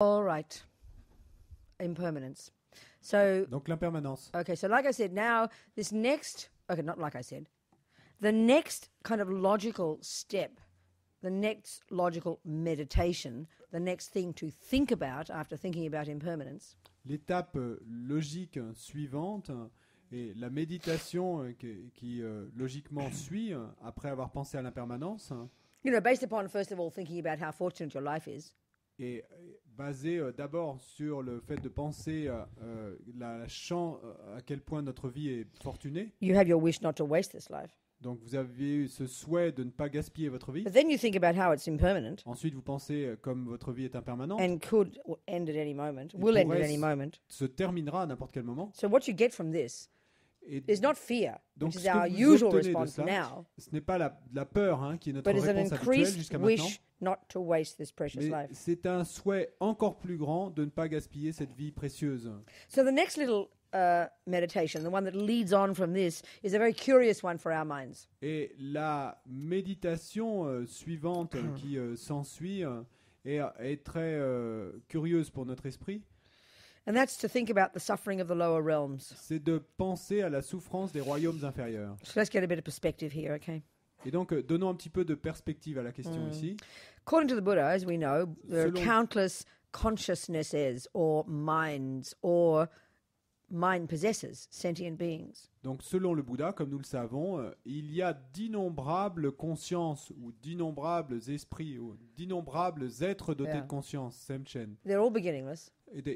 All right. Impermanence. So, Donc l'impermanence. okay, so like I said, now this next, okay, not like I said, the next kind of logical step, the next logical meditation, the next thing to think about after thinking about impermanence L'étape logique suivante et la méditation qui logiquement suit après avoir pensé à l'impermanence based upon, first of all, thinking about how fortunate your life is. est basée d'abord sur le fait de penser à quel point notre vie est fortunée. You have your wish not to waste this life. Donc vous avez eu ce souhait de ne pas gaspiller votre vie. But then you think about how it's impermanent Ensuite, vous pensez comme votre vie est impermanente, and could end at any moment, Et will end at pourrait any moment. se terminera à n'importe quel moment. So what you get from this Et is not fear, donc which ce is our que vous usual obtenez de response ça, now, ce n'est pas la peur qui est notre but is an réponse habituelle increased jusqu'à maintenant, wish not to waste this precious mais life. c'est un souhait encore plus grand de ne pas gaspiller cette vie précieuse. So the next little meditation, the one that leads on from this, is a very curious one for our minds. Et la méditation suivante qui s'ensuit est très curieuse pour notre esprit. And that's to think about the suffering of the lower realms. C'est de penser à la souffrance des royaumes inférieurs. So let's get a bit of perspective here, okay? Et donc, donnons un petit peu de perspective à la question ici. According to the Buddha, as we know, there are Selon- countless consciousnesses or minds or mind possessors, sentient beings. Donc, selon le Bouddha, comme nous le savons, il y a d'innombrables consciences ou d'innombrables esprits ou d'innombrables êtres dotés Yeah. de conscience, Semchen, They're all beginningless.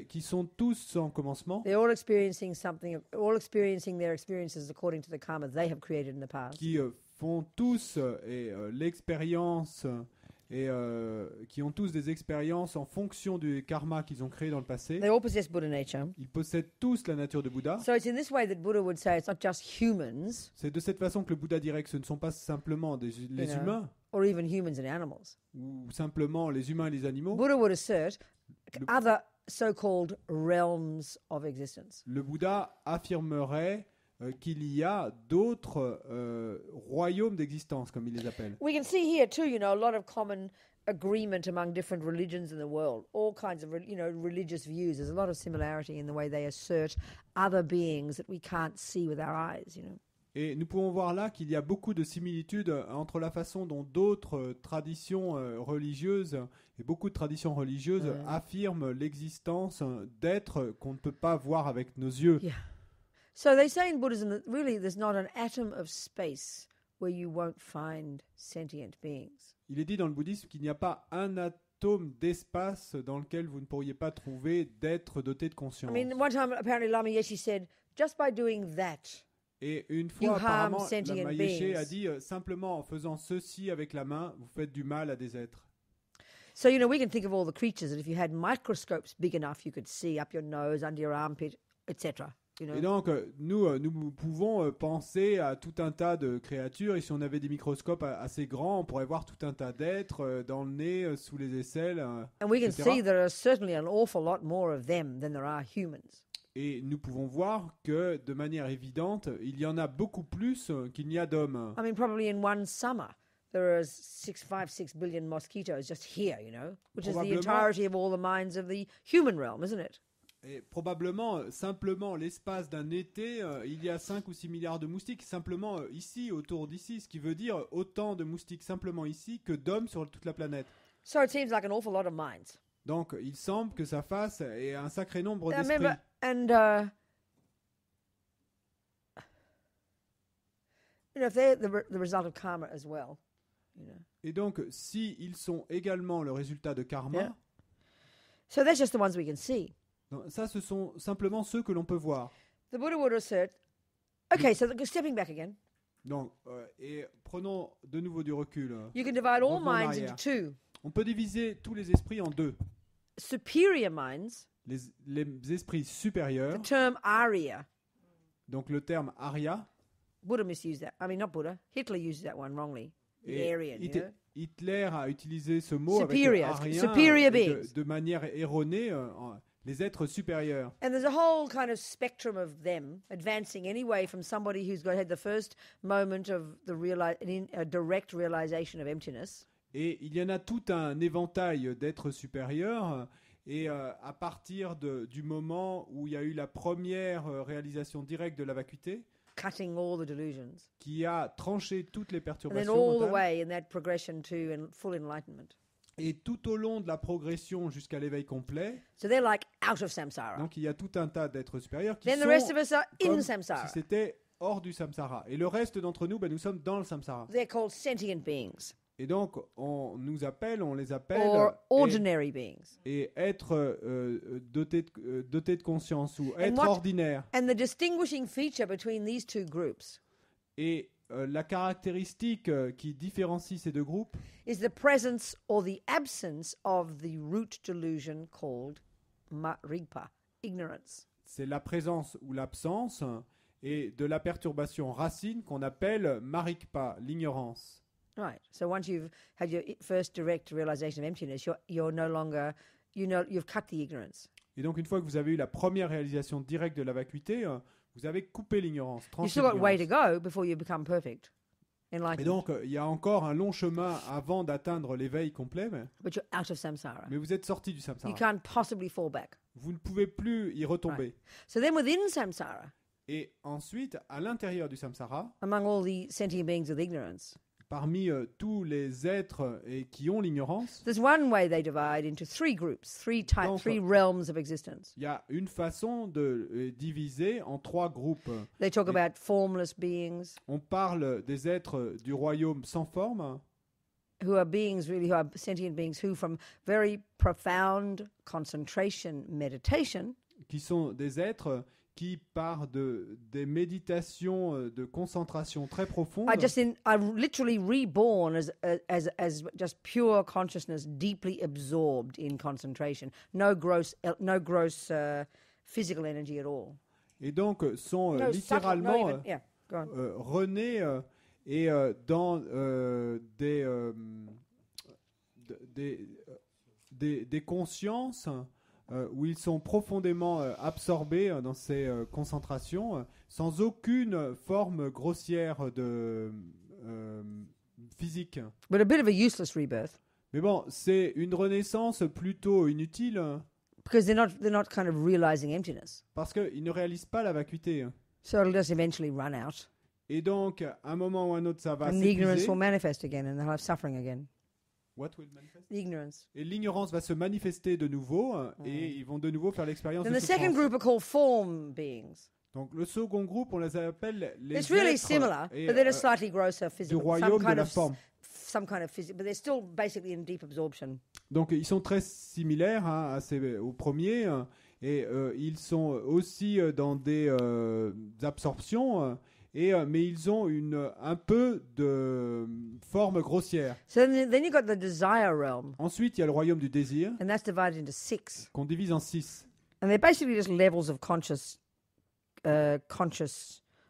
qui sont tous sans commencement, They're all experiencing something, all experiencing their experiences according to the karma they have created in the past. qui font tous l'expérience et qui ont tous des expériences en fonction du karma qu'ils ont créé dans le passé. They all possess Buddha nature. Ils possèdent tous la nature de Bouddha. So it's in this way that Buddha would say it's not just humans C'est de cette façon que le Bouddha dirait que ce ne sont pas simplement les know. humains or even humans and animals. ou simplement les humains et les animaux. Buddha would assert Le- other so-called realms of existence. Le Bouddha affirmerait qu'il y a d'autres royaumes d'existence, comme il les appelle. We can see here too, a lot of common agreement among different religions in the world, all kinds of, religious views. There's a lot of similarity in the way they assert other beings that we can't see with our eyes, Et nous pouvons voir là qu'il y a beaucoup de similitudes entre la façon dont d'autres traditions religieuses et beaucoup de traditions religieuses affirment l'existence d'êtres qu'on ne peut pas voir avec nos yeux. Yeah. So they say in Buddhism that really there's not an atom of space where you won't find sentient beings. Il est dit dans le bouddhisme qu'il n'y a pas un atome d'espace dans lequel vous ne pourriez pas trouver d'êtres dotés de conscience. I mean, one time apparently Lama Yeshe said, just by doing that, Et une You fois, harm apparemment, sentient Lama Yeshe beings. a dit simplement en faisant ceci avec la main, vous faites du mal à des êtres. So, we can think of all the creatures that if you had microscopes big enough, you could see up your nose, under your armpit, etc. Et donc, nous pouvons penser à tout un tas de créatures. Et si on avait des microscopes assez grands, on pourrait voir tout un tas d'êtres dans le nez, sous les aisselles. And we can etc. see there are certainly an awful lot more of them than there are humans. Et nous pouvons voir que, de manière évidente, il y en a beaucoup plus qu'il n'y a d'hommes. I mean, probably in one summer, there are 6 billion mosquitoes just here, which is the Probablement. entirety of all the minds of the human realm, isn't it? Et probablement, simplement, l'espace d'un été, il y a 5 ou 6 milliards de moustiques, simplement ici, autour d'ici, ce qui veut dire autant de moustiques simplement ici que d'hommes sur toute la planète. So it seems like an awful lot of minds. Donc, il semble que ça fasse un sacré nombre I d'esprits. remember, and if they're the result of karma as well, Et donc, si ils sont également le résultat de karma, Yeah. So that's just the ones we can see. donc, ça, ce sont simplement ceux que l'on peut voir. The Buddha would assert, okay, so stepping back again, Donc, et prenons de nouveau du recul. you can divide all Revenons en minds into arrière. two. On peut diviser tous les esprits en deux. Superior minds, Les esprits supérieurs, the term Arya, donc le terme Arya, Buddha misused that. I mean, not Buddha, Hitler used that one wrongly. The et Aryan, Hitler a utilisé ce mot Superior, avec Arien superior et beings. de manière erronée, les êtres supérieurs. And there's a whole kind of spectrum of them advancing anyway from somebody who's had the first moment of a direct realization of emptiness. Et il y en a tout un éventail d'êtres supérieurs Et à partir du moment où il y a eu la première réalisation directe de la vacuité, cutting all the delusions, qui a tranché toutes les and then perturbations all the mentales, way in that progression to full enlightenment. et tout au long de la progression jusqu'à l'éveil complet, So they're like out of samsara. donc il y a tout un tas d'êtres supérieurs qui Then the sont rest of us are in comme samsara. si c'était hors du samsara. Et le reste d'entre nous, nous sommes dans le samsara. They're called sentient beings Et donc, on les appelle, or ordinary beings. et être doté de conscience ou être what- ordinaire. And the distinguishing feature between these two groups Et la caractéristique qui différencie ces deux groupes, is the presence or the absence of the root delusion called marigpa, ignorance. c'est la présence ou l'absence et de la perturbation racine qu'on appelle marikpa, l'ignorance. Right. So once you've had your first direct realization of emptiness, you're no longer, you've cut the ignorance. Et donc, une fois que vous avez eu la première réalisation directe de la vacuité, vous avez coupé l'ignorance, You've tranché still got way to l'ignorance. go before you become perfect, Et enlightened. donc, il y a encore un long chemin avant d'atteindre l'éveil complet, But you're out of samsara. mais vous êtes sorti du You samsara. can't possibly fall back. Vous ne pouvez plus y retomber. So then within samsara, Et ensuite, à l'intérieur du samsara, among all the sentient beings with ignorance, parmi tous les êtres qui ont l'ignorance, there's one way they divide into three groups, Donc, three realms of existence. il y a une façon de diviser en trois groupes. They talk about formless beings, On parle des êtres du royaume sans forme, who are beings really, who are sentient beings who from very profound concentration meditation qui sont des êtres qui, par des méditations de concentration très profondes, are literally reborn as just pure consciousness, deeply absorbed in concentration. No gross physical energy at all. et donc sont No subtle, not littéralement even, yeah, go on. renés et dans des consciences où ils sont profondément absorbés dans ces concentrations, sans aucune forme grossière de physique. But a bit of a useless rebirth Mais bon, c'est une renaissance plutôt inutile because they're not kind of realizing emptiness. parce qu'ils ne réalisent pas la vacuité. So it'll just eventually run out, Et donc, à un moment ou un autre, ça va and the ignorance s'épuiser. will manifest again, and they'll have suffering again. What will manifest? The ignorance. Et l'ignorance va se manifester de nouveau et ils vont de nouveau faire l'expérience Then de the second souffrance. group are called form beings. Donc le second groupe, on les appelle les It's really êtres similar, et, but they're a slightly grosser du physical, royaume de la forme. some kind of physical, but they're still basically in deep absorption. Donc ils sont très similaires au premier et ils sont aussi dans des absorptions, mais ils ont un peu de forme grossière. So then you've got the desire realm, Ensuite, il y a le royaume du désir and that's divided into 6. qu'on divise en 6. And they're basically just levels of conscious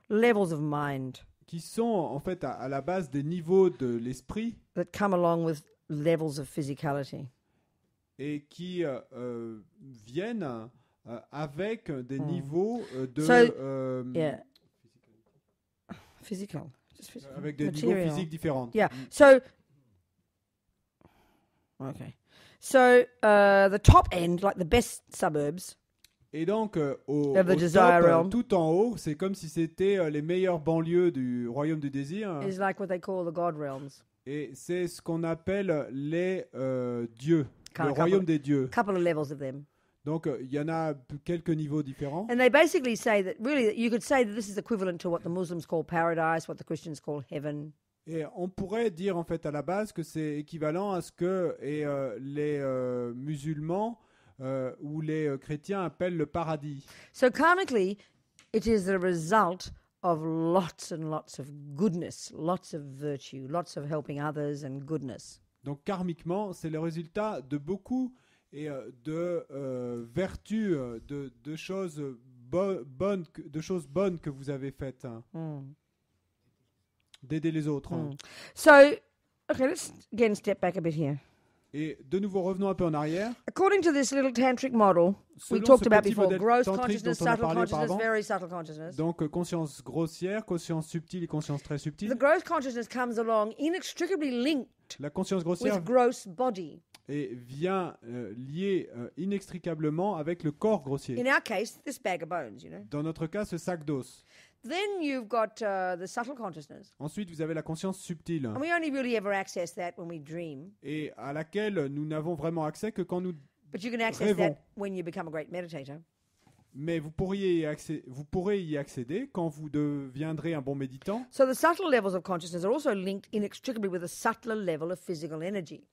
levels of mind Qui sont en fait à la base des niveaux de l'esprit that come along with levels of physicality. et qui viennent avec des niveaux de So, Yeah. Physical. Just physical. avec des Material. niveaux physiques différents. Yeah. So, okay. So the top end, like the best suburbs, Et donc au Of the top, desire realm. tout en haut, c'est comme si c'était les meilleures banlieues du royaume du désir. is like what they call the God realms. Et c'est ce qu'on appelle les dieux, Kind le of royaume des dieux. Couple of levels of them. Donc il y en a quelques niveaux différents. And they basically say that really you could say that this is equivalent to what the Muslims call paradise, what the Christians call heaven. Et on pourrait dire en fait à la base que c'est équivalent à ce que les musulmans ou les chrétiens appellent le paradis. So karmically, it is the result of lots and lots of goodness, lots of virtue, lots of helping others and goodness. Donc karmiquement, c'est le résultat de beaucoup et de vertus, de choses bonnes, de choses bonnes que vous avez faites, d'aider les autres. So, okay, let's again step back a bit here. Et de nouveau, revenons un peu en arrière. According to this little tantric model we Selon talked ce about petit before, modèle gross tantrique consciousness, dont on a subtle parlé consciousness, auparavant, very subtle consciousness. donc conscience grossière, conscience subtile et conscience très The subtile. gross consciousness comes along inextricably linked La conscience grossière with gross body. et vient lié inextricablement avec le corps grossier. In our case, this bag of bones, Dans notre cas, ce sac d'os. Then you've got the subtle consciousness. Ensuite, vous avez la conscience subtile, And we only really ever access that when we dream. et à laquelle nous n'avons vraiment accès que quand nous... But you can access Rêvons. that when you become a great meditator. Mais vous pourrez y accéder quand vous deviendrez un bon méditant. So the subtle levels of consciousness are also linked inextricably with a subtler level of physical energy.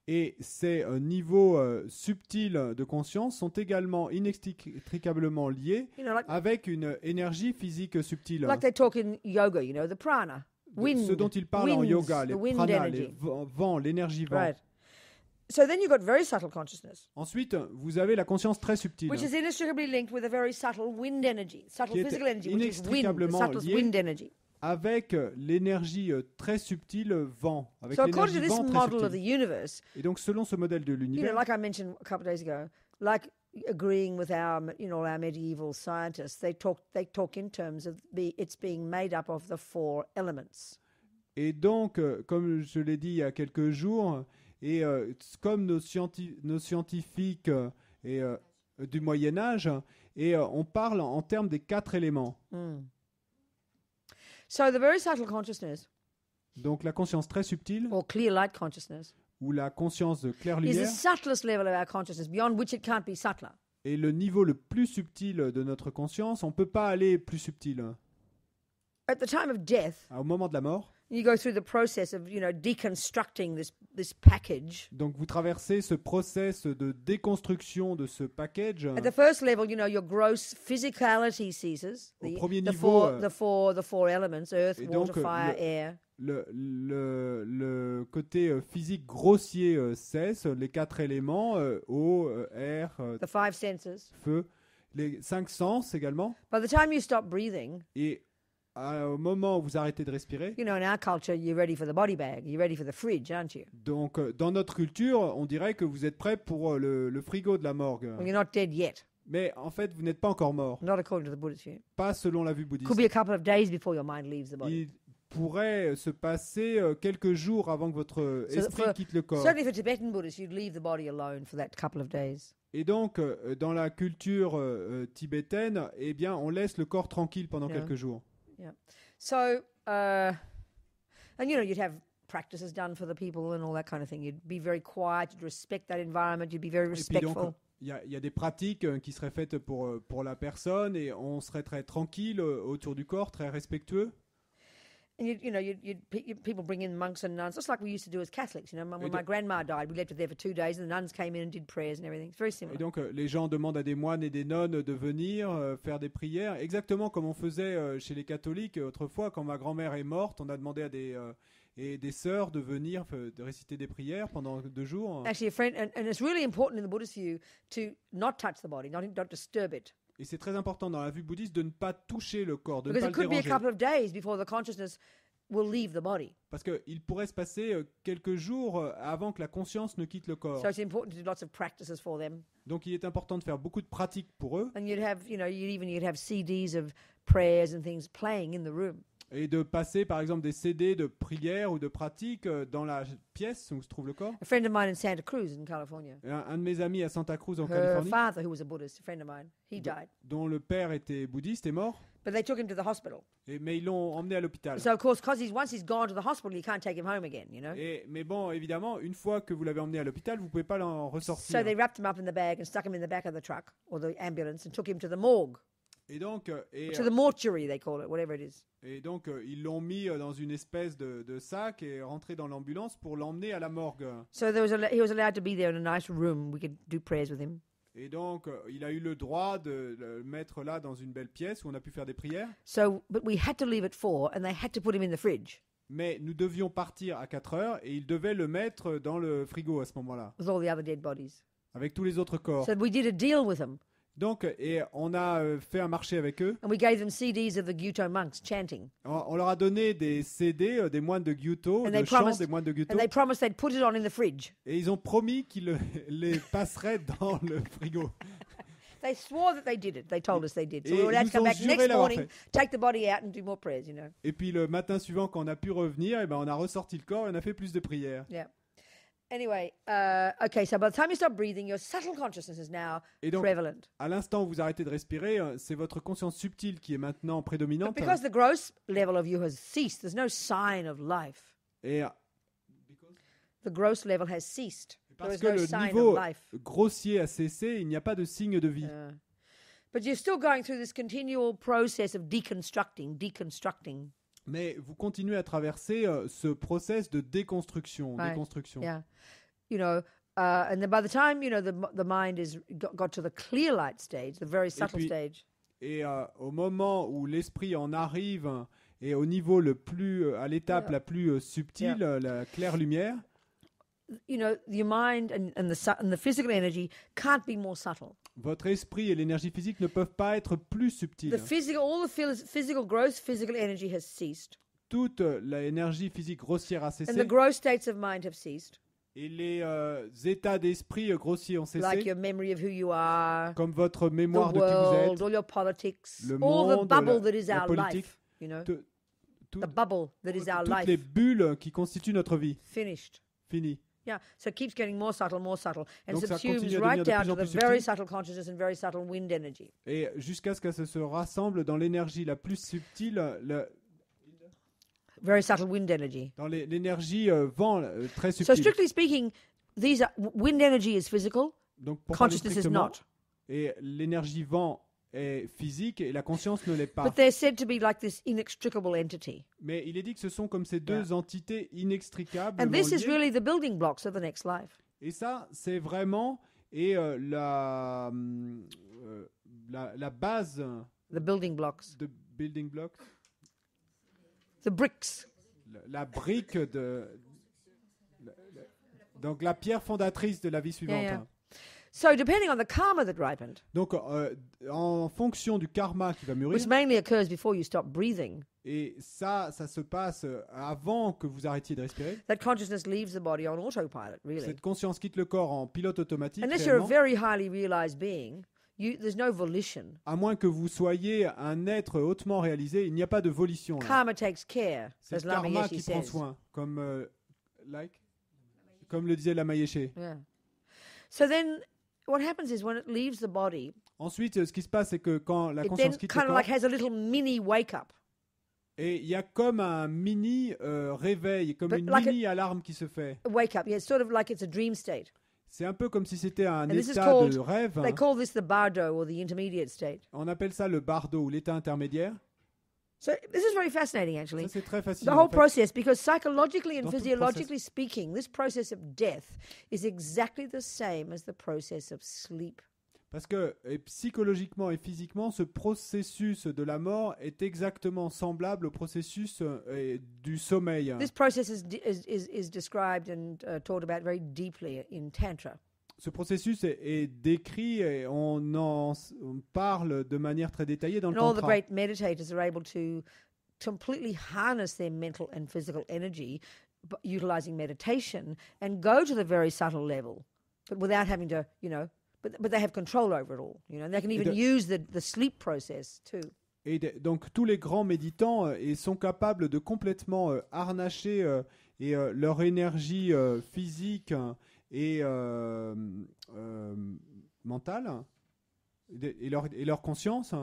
Et ces niveaux subtils de conscience sont également inextricablement liés avec une énergie physique subtile. Like they talk in yoga, the prana. Wind, Ce dont il parle en winds, yoga, les the wind pranas, energy. les vents, l'énergie vent. Right. So then you've got very subtle consciousness, Ensuite, vous avez la conscience très subtile, which is inextricably linked with a very subtle wind energy, subtle Qui est physical energy, which is wind, the inextricablement subtlest liée wind energy. avec l'énergie très subtile vent, avec So according l'énergie to this vent très model of the subtile. universe, Et donc, selon ce modèle de l'univers, like I mentioned a couple of days ago, like agreeing with our medieval scientists, they talk in terms of it's being made up of the 4 elements. et donc, comme je l'ai dit il y a quelques jours, et comme nos scientifiques du Moyen-Âge, et on parle en termes des 4 éléments. So the very subtle consciousness, Donc la conscience très subtile, or clear light consciousness, ou la conscience de claire is the lumière, subtlest level of our consciousness, beyond which it can't be subtler. est le niveau le plus subtil de notre conscience. On ne peut pas aller plus subtil. At the time of death, Au moment de la mort, you go through the process of, deconstructing this package. donc vous traversez ce process de déconstruction de ce package. At the first level, your gross physicality ceases. Au premier The niveau, four elements: earth, et water, donc, fire, air. Le côté physique grossier cesse, les 4 éléments, eau, air, The 5 senses. feu, les 5 sens également. By the time you stop breathing, Et au moment où vous arrêtez de respirer, in our culture, you're ready for the body bag. You're ready for the fridge, aren't you? donc dans notre culture, on dirait que vous êtes prêt pour le frigo de la morgue. Well, you're not dead yet. Mais en fait, vous n'êtes pas encore mort, Not according to the Buddhist view. pas selon la vue Could bouddhiste. be a couple of days before your mind leaves the body. Il pourrait se passer quelques jours avant que votre esprit quitte le corps. Certainly for Tibetan Buddhists, you'd leave the body alone for that couple of days. Et donc, dans la culture tibétaine, eh bien, on laisse le corps tranquille pendant Yeah. quelques jours. Yeah. So, and you'd have practices done for the people and all that kind of thing. You'd be very quiet. You'd respect that environment. You'd be very Et puis donc, respectful. il y a des pratiques qui seraient faites pour la personne et on serait très tranquille autour du corps, très respectueux. And people bring in monks and nuns, just like we used to do as Catholics. When Et my grandma died, we left her there for 2 days, and the nuns came in and did prayers and everything. It's very Et similar. donc, les gens demandent à des moines et des nonnes de venir faire des prières, exactement comme on faisait chez les catholiques autrefois. Quand ma grand-mère est morte, on a demandé à des sœurs de venir de réciter des prières pendant 2 jours. Actually, a friend, and it's really important in the Buddhist view to not touch the body, not disturb it. Et c'est très important dans la vue bouddhiste de ne pas toucher le corps, de ne Because pas it le could be a déranger. couple of days before the consciousness will leave the body. Parce qu'il pourrait se passer quelques jours avant que la conscience ne quitte le corps. So it's important to do lots of practices for them. Donc il est important de faire beaucoup de pratiques pour eux And you'd have, you'd have CDs of prayers and things playing in the room. et de passer par exemple des CD de prières ou de pratiques dans la pièce où se trouve le corps. A friend of mine in Santa Cruz in California, Et un de mes amis à Santa Cruz en her Californie, father, who was a Buddhist, a friend of mine, he died. dont le père était bouddhiste, est mort. But they took him to the hospital. Mais ils l'ont emmené à l'hôpital. So of course, once he's gone to the hospital, you can't take him home again, Mais bon, évidemment, une fois que vous l'avez emmené à l'hôpital, vous ne pouvez pas l'en ressortir. So they wrapped him up in the bag and stuck him in the back of the truck or the ambulance and took him to the morgue, Et donc, to the mortuary, they call it, whatever it is. ils l'ont mis dans une espèce de sac et rentré dans l'ambulance pour l'emmener à la morgue. So he was allowed to be there in a nice room. We could do prayers with him. Et donc, il a eu le droit de le mettre là dans une belle pièce où on a pu faire des prières. So, but we had to leave at 4, and they had to put him in the fridge Mais nous devions partir à 4 heures et ils devaient le mettre dans le frigo à ce moment-là, with all the other dead bodies. avec tous les autres corps. So we did a deal with them, Donc, on a fait un marché avec eux. and we gave them CDs of the Gyuto monks chanting, On leur a donné des CD des moines de Gyuto, And de they chants promised- des moines de Gyuto. and they promised they'd put it on in the fridge. Et ils ont promis qu'ils les passeraient dans le frigo. They swore that they did it. They told us they did. So Et we were allowed ils to come ont back juré next l'avoir morning, fait. take the body out, and do more prayers. Et puis le matin suivant, quand on a pu revenir, on a ressorti le corps et on a fait plus de prières. Yeah. Anyway, okay, so by the time you stop breathing, your subtle consciousness is now Et donc, prevalent. à l'instant où vous arrêtez de respirer, c'est votre conscience subtile qui est maintenant But prédominante. because the gross level of you has ceased, there's no sign of life. Et The gross level has ceased. There parce is que no le sign niveau of life. grossier a cessé, il n'y a pas de signe de vie. But you're still going through this continual process of deconstructing. Mais vous continuez à traverser ce process de déconstruction. Right. déconstruction. Yeah. You know, and then by the time, you know, the mind is got to the clear light stage, the very subtle puis- stage, Et au moment où l'esprit en arrive, et au niveau le plus, à l'étape la plus subtile, la claire lumière, you know, your mind and the physical energy can't be more subtle. votre esprit et l'énergie physique ne peuvent pas être plus subtils. All the physical, gross physical energy has ceased. Toute l'énergie physique grossière a And cessé, the gross states of mind have ceased. et les états d'esprit grossiers ont cessé, Like your memory of who you are, comme votre the mémoire de qui vous world, êtes, all your politics, le all the monde, bubble la- that is la our politique, life. You know, Tout- the bubble that is our toutes les life. bulles qui constituent notre vie. Finished. Fini. Yeah, so it keeps getting more subtle, and Donc ça subsumes continue à right devenir de down plus en to the plus very subtil. subtle consciousness and very subtle wind energy. Et jusqu'à ce que ça se rassemble dans l'énergie la plus subtile, Very subtle wind energy. dans l'énergie vent très So subtile. strictly speaking, wind energy is physical, Donc pour parler consciousness is strictement, not. et l'énergie vent est physique et la conscience ne l'est pas. But they're said to be like this inextricable entity. Mais il est dit que ce sont comme ces deux entités inextricables. And this is really the building blocks of the next life. Et ça, c'est vraiment la base The building blocks. de building blocks, The bricks. la brique donc la pierre fondatrice de la vie suivante. Yeah. So depending on the karma that ripened, Donc en fonction du karma qui va mûrir, which mainly occurs before you stop breathing, et ça se passe avant que vous arrêtiez de respirer. that consciousness leaves the body on autopilot, really. Cette conscience quitte le corps en pilote automatique, Unless you're a réellement, very highly realized being, there's no volition. à moins que vous soyez un être hautement réalisé, il n'y a pas de volition. Là. Karma takes care, C'est as le karma Lama qui Yeshe prend says. soin, comme le disait Lama Yeshe. Yeah. So then what happens is when it leaves the body, Ensuite, ce qui se passe, c'est que quand la it then conscience quitte kind le of corps, like has a little mini wake-up. et il y a comme un mini réveil, comme But une like mini alarme qui se fait. Wake-up, yeah, it's sort of like it's a dream state. C'est un peu comme si c'était un And this is état called, de rêve. they call this the bardo or the intermediate state. On appelle ça le bardo ou l'état intermédiaire. So this is very fascinating, actually. Ça, c'est très The fascinant. whole en fait. process, because psychologically and Dans tout le physiologically speaking, this process of death is exactly the same as the process of sleep. Parce que psychologiquement et physiquement, ce processus de la mort est exactement semblable au processus du sommeil. This process is described and taught about very deeply in Tantra. Ce processus est décrit et on parle de manière très détaillée dans le And all the tantra. great meditators are able to completely harness their mental and physical energy utilizing meditation and go to the very subtle level, but without having to, but they have control over it all. They can even use the sleep process too. Et donc tous les grands méditants sont capables de complètement harnacher leur énergie physique et mentale et leur conscience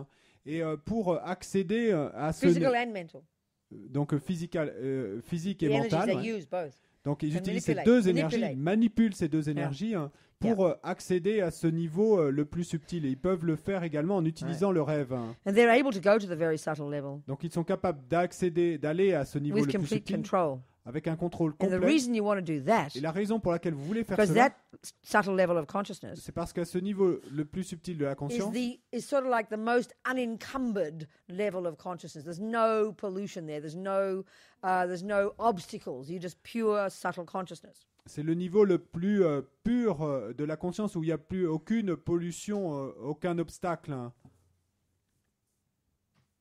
et pour accéder à ce Physical and mental. donc physique et The mental. energies they use both. Donc ils And utilisent ces manipulate. deux énergies, Manipulate. ils manipulent ces deux énergies pour accéder à ce niveau le plus subtil. Et ils peuvent le faire également en utilisant le rêve. And they're able to go to the very subtle level Donc ils sont capables d'aller à ce niveau with le plus complete subtil control. avec un contrôle And the complet. reason you want to do that, Et la raison pour laquelle vous voulez faire because cela, that subtle level of consciousness c'est parce qu'à ce niveau le plus subtil de la conscience, is sort of like the most unencumbered level of consciousness. There's no pollution there. There's no obstacles. You're just pure subtle consciousness. c'est le niveau le plus pur de la conscience où il n'y a plus aucune pollution, aucun obstacle.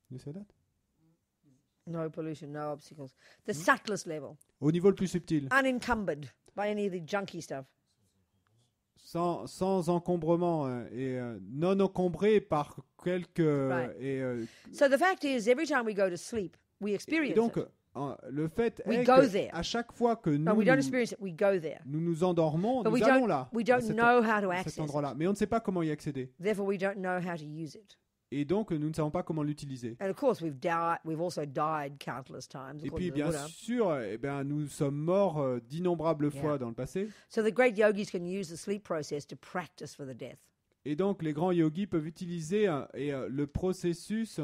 You say that? No pollution, no obstacles. The subtlest level, Au niveau le plus subtil, unencumbered by any of the junky stuff. sans encombrement et non encombré par quelques... Right. So the fact is, every time we go to sleep, we et experience donc, it. le fait We est go que there. à chaque fois que No, nous we don't experience it. We go there. nous endormons, But nous allons là, we don't know how to à access cet endroit-là. Mais on ne sait pas comment y accéder. it. Therefore, we don't know how to use it. Et donc, nous ne savons pas comment l'utiliser. And of course, we've also died countless times. Et according puis, to the bien Buddha. sûr, nous sommes morts d'innombrables fois dans le passé. So the great yogis can use the sleep process to practice for the death. Et donc, les grands yogis peuvent utiliser le processus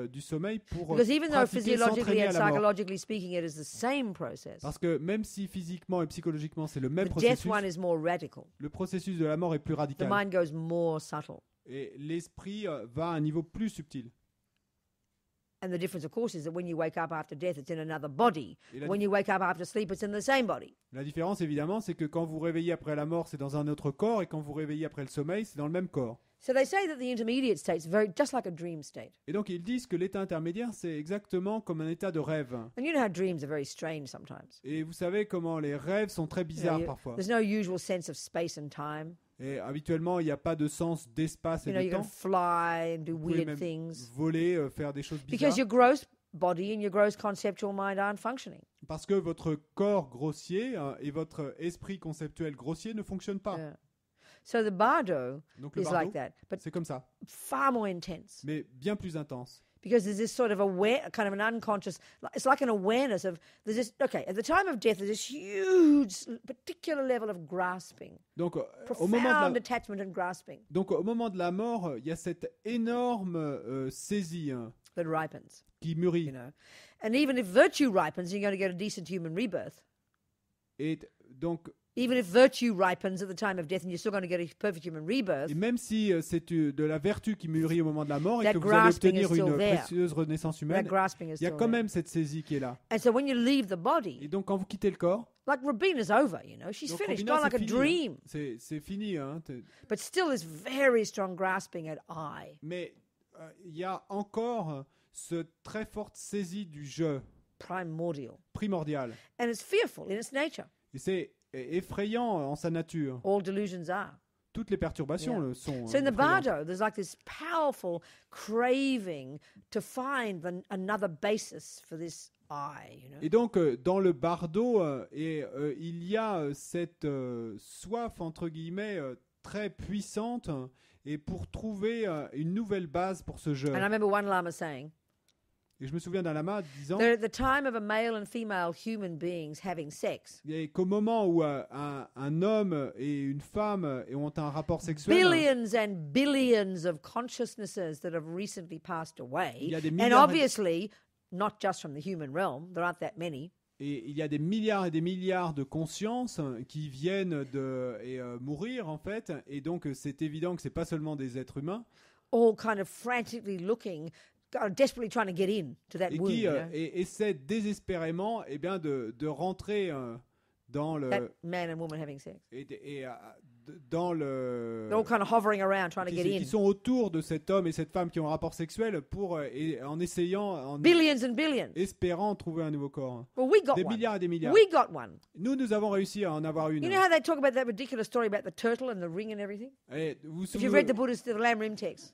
du sommeil pour Because even though pratiquer, physiologically s'entraîner à and la mort. psychologically speaking, it is the same process, Parce que même si physiquement et psychologiquement c'est le même the death processus, one is more radical. le processus de la mort est plus The radical. mind goes more subtle. Et l'esprit va à un niveau plus subtil. And the difference, of course, is that when you wake up after death, it's in another body. Et la, When you wake up after sleep, it's in the same body. la différence, évidemment, c'est que quand vous réveillez après la mort, c'est dans un autre corps, et quand vous réveillez après le sommeil, c'est dans le même corps. So they say that the intermediate state is very just like a dream state. Et donc, ils disent que l'état intermédiaire, c'est exactement comme un état de rêve. And you know how dreams are very strange sometimes. Et vous savez comment les rêves sont très You know, bizarres parfois. there's no usual sense of space and time. Et habituellement, il n'y a pas de sens d'espace et You know, de you can temps. fly and do Vous pouvez weird même things voler, faire des choses bizarres. because your gross body and your gross conceptual mind aren't functioning. Parce que votre corps grossier et votre esprit conceptuel grossier ne fonctionnent pas. Yeah. So the bardo Donc le is bardo, like that, but c'est comme ça, far more intense mais bien plus intense. because there's this sort of kind of an unconscious. It's like an awareness of there's this. Okay, at the time of death, there's this huge, particular level of grasping, Donc profound attachment and grasping au moment de la mort, il y a cette énorme saisie that ripens. qui mûrit. You know, and even if virtue ripens, you're going to get a decent human rebirth. Et donc, Even if virtue ripens at the time of death, and you're still going to get a perfect human rebirth. et même si c'est de la vertu qui mûrit au moment de la mort et That que vous allez grasping is obtenir still une there. précieuse renaissance That humaine, grasping is il y a still quand there. même cette saisie qui est là. And so when you leave the Et body, donc quand vous quittez le corps, like Rabina's over, you know, she's donc, finished, Robina, gone like a c'est fini, dream. hein. C'est fini. Hein. But still this very strong grasping at I, Mais il y a encore cette très forte saisie du je primordial. primordial. And it's fearful in its nature. Et c'est effrayant en sa nature. All delusions are. Toutes les perturbations Yeah. le sont. So in the effrayantes. bardo, there's like this powerful craving to find another basis for this I, you know. Et donc, dans le bardo, il y a cette soif, entre guillemets, très puissante, et pour trouver une nouvelle base pour ce jeu. And I remember one lama saying, Et je me souviens d'un lama disant that at the time of a male and female human beings having sex, qu'au moment où un homme et une femme ont un rapport sexuel, billions and billions of consciousnesses that have recently passed away, Il y a des and milliards obviously not just from the human realm, there aren't that many, et il y a des milliards et des milliards de consciences qui viennent de mourir, en fait. Et donc, c'est évident que ce n'est pas seulement des êtres humains. all kind of frantically looking, desperately trying to get in to that Et womb, qui you know, essaient désespérément de rentrer dans le... that man and woman having sex. Dans le... They're all kind of hovering around trying to get in. qui sont autour de cet homme et cette femme qui ont un rapport sexuel en essayant, en Billions and billions. espérant trouver un nouveau corps. Well, we got Des one. milliards et des milliards. We got one. Nous avons réussi à en avoir une. You know how they talk about that ridiculous story about the turtle and the ring and everything? Et vous If you've read the Buddhist, the Lam Rim text.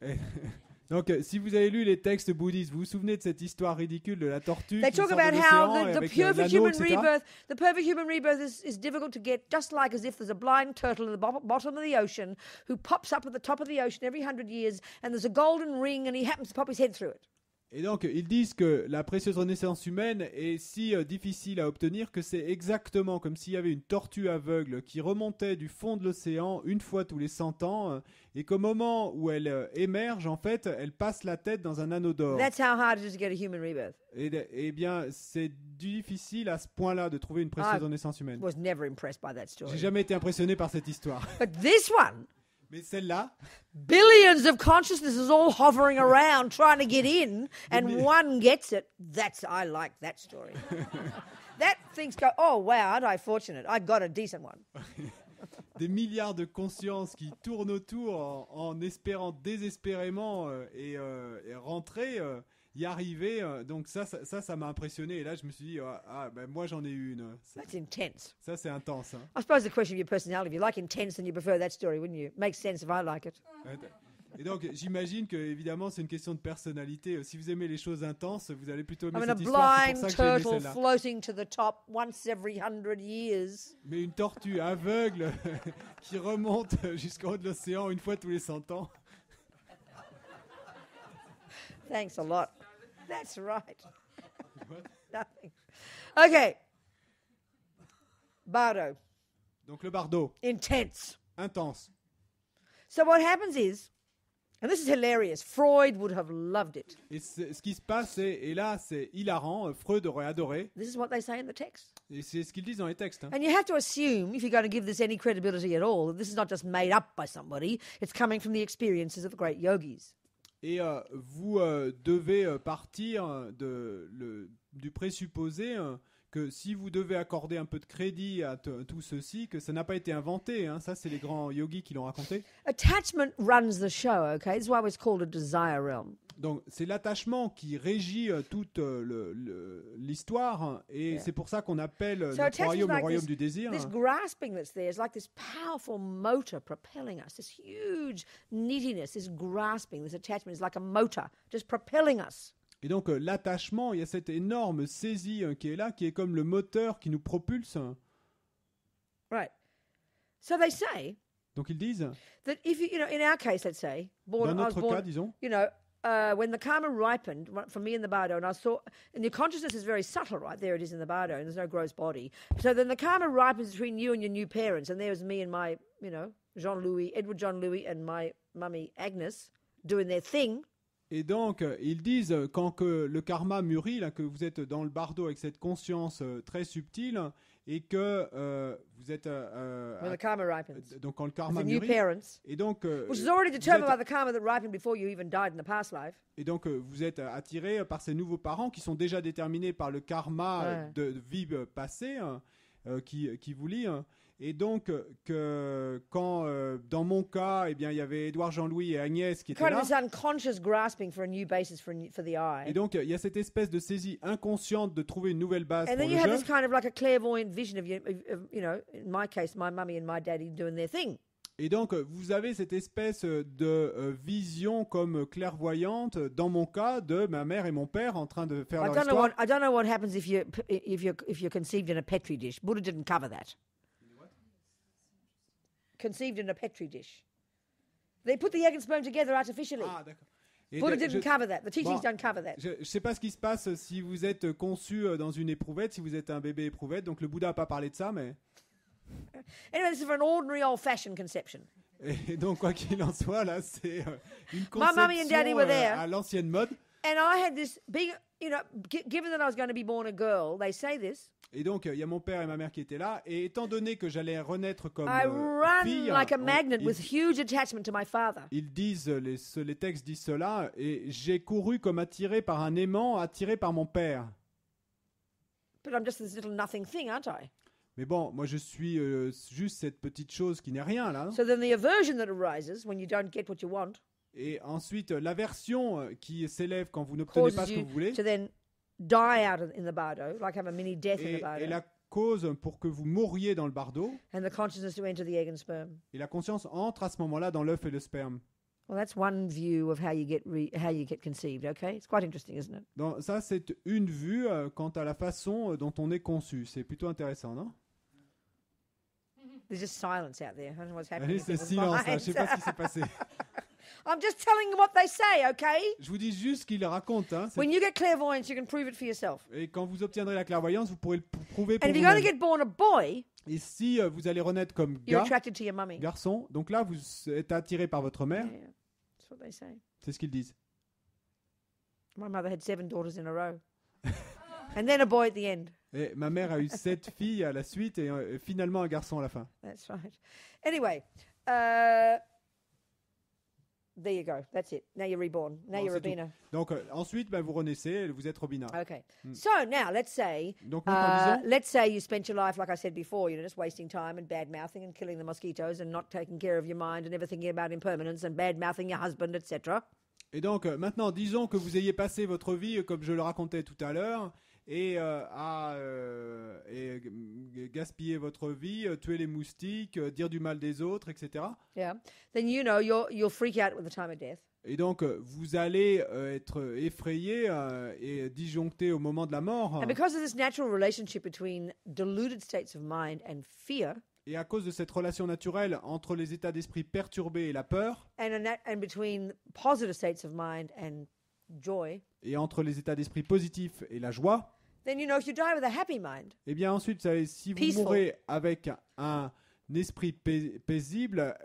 Donc, si vous avez lu les textes bouddhistes, vous vous souvenez de cette histoire ridicule de la tortue They qui talk sort de about how l'océan the avec perfect l'anneau, human etc. rebirth, the perfect human rebirth is difficult to get, just like as if there's a blind turtle at the bottom of the ocean who pops up at the top of the ocean every 100 years, and there's a golden ring, and he happens to pop his head through it. Et donc, ils disent que la précieuse renaissance humaine est si difficile à obtenir que c'est exactement comme s'il y avait une tortue aveugle qui remontait du fond de l'océan une fois tous les 100 ans et qu'au moment où elle émerge, en fait, elle passe la tête dans un anneau d'or. That's how hard it is to get a human rebirth. Eh bien, c'est difficile à ce point-là de trouver une précieuse renaissance humaine. Was never impressed by that story. J'ai jamais été impressionné par cette histoire. But this one, Mais celle-là, billions of consciousnesses all hovering around trying to get in, and one gets it. I like that story. That things go, oh wow, aren't I fortunate? I got a decent one. des milliards de consciences qui tournent autour en espérant désespérément et rentrer, y arriver. Donc ça m'a impressionné. Et là, je me suis dit, ben moi j'en ai eu une. That's intense. Ça, c'est intense. Hein. I suppose the question of your personality, if you like intense, then you prefer that story, wouldn't you? Makes sense if I like it. Et donc, j'imagine que, évidemment, c'est une question de personnalité. Si vous aimez les choses intenses, vous allez plutôt aimer I mean, a cette histoire. C'est blind pour ça que j'ai aimé turtle celle-là. floating to the top once every 100 years. Mais une tortue aveugle qui remonte jusqu'en haut de l'océan une fois tous les 100 ans. Thanks a lot. That's right. What? Nothing. Okay. Bardo. Donc, le bardo, Intense. intense. So what happens is, and this is hilarious, Freud would have loved it. Et ce qui se passe, et là, c'est hilarant. Freud aurait adoré. This is what they say in the text. Et c'est ce qu'ils disent dans les textes. And you have to assume, if you're going to give this any credibility at all, that this is not just made up by somebody, it's coming from the experiences of the great yogis. Et vous devez partir du présupposé que si vous devez accorder un peu de crédit à tout ceci, que ça n'a pas été inventé. Ça, c'est les grands yogis qui l'ont raconté. Attachment runs the show, okay? This is why it's called a desire realm. Donc, c'est l'attachement qui régit toute l'histoire. Et c'est pour ça qu'on appelle notre royaume le royaume du désir. This grasping that's there is like this powerful motor propelling us. This huge neediness, this grasping, this attachment is like a motor just propelling us. Et donc, l'attachement, il y a cette énorme saisie qui est là, qui est comme le moteur qui nous propulse. Right. So they say Donc, ils disent, that if you know, in our case, let's say, dans I was notre born, cas, disons, you know, when the karma ripened for me in the bardo, and I saw, and your consciousness is very subtle, right? There it is in the bardo, and there's no gross body. So then the karma ripens between you and your new parents, and there was me and my, you know, Edward John Louis, and my mummy Agnes doing their thing. et donc, ils disent, quand que le karma mûrit, là, que vous êtes dans le bardo avec cette conscience très subtile, et que vous êtes... When the karma ripens. donc, quand le With karma the new mûrit, parents, et donc, which is vous already determined êtes- by the karma that ripened before you even died in the past life. et donc, vous êtes attiré par ces nouveaux parents qui sont déjà déterminés par le karma Ouais. de vie passée qui vous lie. Et donc, que quand, dans mon cas, eh bien, il y avait Édouard Jean-Louis et Agnès qui étaient Kind là. of this unconscious grasping for a new basis for the Et eye. donc, il y a cette espèce de saisie inconsciente de trouver une nouvelle base And pour then le you have jeu. this kind of like a clairvoyant vision of you know, in my case, my mummy and my daddy doing their thing. Et donc, vous avez cette espèce de vision comme clairvoyante, dans mon cas, de ma mère et mon père en train de faire leur histoire. I don't know what happens if you're conceived in a petri dish. Buddha didn't cover that. Conceived in a petri dish. They put the egg and sperm together artificially. Ah, d'accord. Et Buddha de- didn't cover that. The teachings Bon. don't cover that. Je ne sais pas ce qui se passe si vous êtes conçu dans une éprouvette, si vous êtes un bébé éprouvette. Donc, le Bouddha n'a pas parlé de ça, mais... Anyway, this is for an ordinary old-fashioned conception. Et donc, quoi qu'il en soit, là, c'est une mummy and daddy conception were there. à l'ancienne mode. And I had this being, you know, given that I was going to be born a girl, they say this. Et donc, il y a mon père et ma mère qui étaient là. Et étant donné que j'allais renaître comme I run fille, like a magnet with ils, huge attachment to my father. ils disent, les textes disent cela, et j'ai couru comme attiré par un aimant, attiré par mon père. But I'm just this little nothing thing, aren't I? Mais bon, moi je suis juste cette petite chose qui n'est rien là. So then the aversion that arises when you don't get what you want Et ensuite, l'aversion qui s'élève quand vous n'obtenez pas causes ce que you vous voulez, to then die out in the bardo, like have a mini death in the et bardo, la cause pour que vous mouriez dans le bardo, and the consciousness to enter the egg and sperm. et la conscience entre à ce moment-là dans l'œuf et le sperme. Well, that's one view of how you get conceived. Okay, it's quite interesting, isn't it? Donc ça, c'est une vue quant à la façon dont on est conçu. C'est plutôt intéressant, non? There's just silence out there. I don't know what's happening. Allez, in c'est people's silence, là. Je minds. sais pas ce qui s'est passé. I'm just telling you what they say, okay? Je vous dis juste ce qu'il raconte. Hein. When you get clairvoyance, you can prove it for yourself. Et quand vous obtiendrez la clairvoyance, vous pourrez le prouver pour And if you're going to vous-même. get born a boy, Et si vous allez renaître comme you're gars, attracted to your mummy. garçon, donc là, vous êtes attiré par votre mère. Yeah, that's what they say. C'est ce qu'ils disent. My mother had 7 daughters in a row. And then a boy at the end. Et ma mère a eu 7 filles à la suite et finalement un garçon à la fin. That's right. Anyway, there you go. That's it. Now you're reborn. Now Bon, you're c'est tout. Robina. Donc ensuite, vous renaissez, vous êtes Robina. Okay. So now let's say, Donc maintenant, disons, let's say you spent your life, like I said before, you know, just wasting time and bad mouthing and killing the mosquitoes and not taking care of your mind and never thinking about impermanence and bad mouthing your husband, etc. et donc maintenant, disons que vous ayez passé votre vie, comme je le racontais tout à l'heure, et gaspiller votre vie, tuer les moustiques, dire du mal des autres, etc. Yeah. Then you'll freak out at the time of death. Et donc, vous allez être effrayé et disjoncté au moment de la mort. And because of this natural relationship between deluded states of mind and fear, Et à cause de cette relation naturelle entre les états d'esprit perturbés et la peur, and between positive states of mind and joy, et entre les états d'esprit positifs et la joie, then if you die with a happy mind, eh bien ensuite, vous savez, si vous Peaceful. mourrez avec un esprit paisible,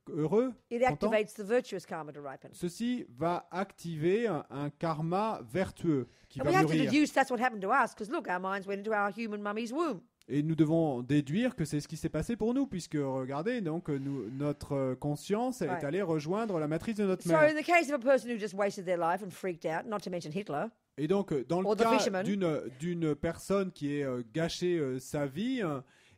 heureux, it content, activates the virtuous karma to ripen. ceci va activer un karma vertueux qui And va we have to mûrir. deduce that's what happened to us, because look, our minds went into our human mummy's womb. Et nous devons déduire que c'est ce qui s'est passé pour nous, puisque regardez, donc notre conscience est Right. allée rejoindre la matrice de notre So mère. in the case of a person who just wasted their life and freaked out, not to mention Hitler, Et donc, dans le Or the cas fisherman. d'une personne qui est gâché sa vie,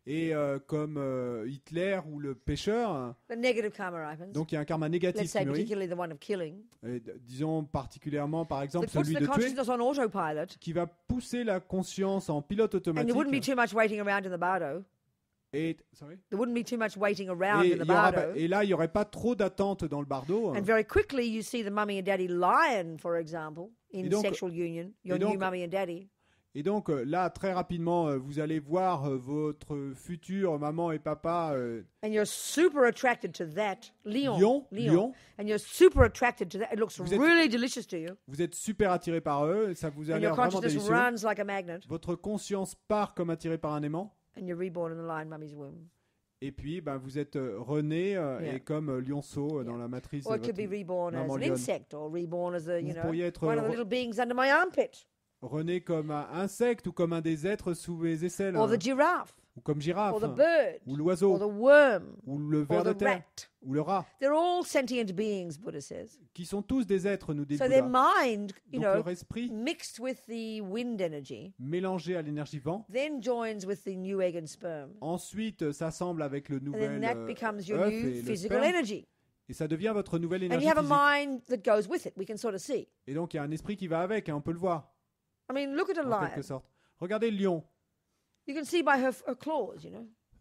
et comme Hitler ou le pêcheur, the negative karma ripens. donc il y a un karma Let's négatif say qui mûrit. particularly the one of killing. Et disons particulièrement, par exemple, That puts celui the de tuer, consciousness on autopilot, qui va pousser la conscience en pilote and there wouldn't be automatique. too much waiting around in the bardo. Et, sorry There wouldn't be too much waiting around et, in the il y aura bardo. pas- et là, il n'y aurait pas trop d'attente dans le bardeau. And very quickly, you see the mummy and daddy lion, for example, in Et donc- sexual union, your et donc- new mummy and daddy. Et donc là, très rapidement, vous allez voir votre futur maman et papa And you're super attracted to that. Lion. lion. And you're super attracted to that. It looks Vous êtes- really delicious to you. Vous êtes super attiré par eux, et ça vous a And l'air your vraiment consciousness délicieux. runs like a magnet. Votre conscience part comme attirée par un aimant. And you're reborn in the lion mummy's womb. Et puis, vous êtes rené Yeah. et comme lionceau dans la matrice. Or de it could be votre reborn as maman an lionne. insect, or reborn as a, Vous pourriez être one of the little beings under my armpit. rené comme un insecte ou comme un des êtres sous mes aisselles. Or the giraffe. Ou comme girafe. Or the bird. Ou Or l'oiseau. the worm. Ou le Or ver de the terre. rat. Ou le rat. They're all sentient beings, Buddha says. Qui sont tous des êtres, nous dit So le their Bouddha. mind, Donc leur esprit, mixed with the wind energy, mélangé à l'énergie vent, then joins with the new egg and sperm. ensuite s'assemble avec le And nouvel then that becomes your œuf new et le physical sperme. energy. Et ça devient votre nouvelle And énergie you have a physique. mind that goes with it. We can sort of see. Et donc il y a un esprit qui va avec, on peut le voir, I mean, look at a en lion. quelque sorte. Regardez le lion. You can see by her claws,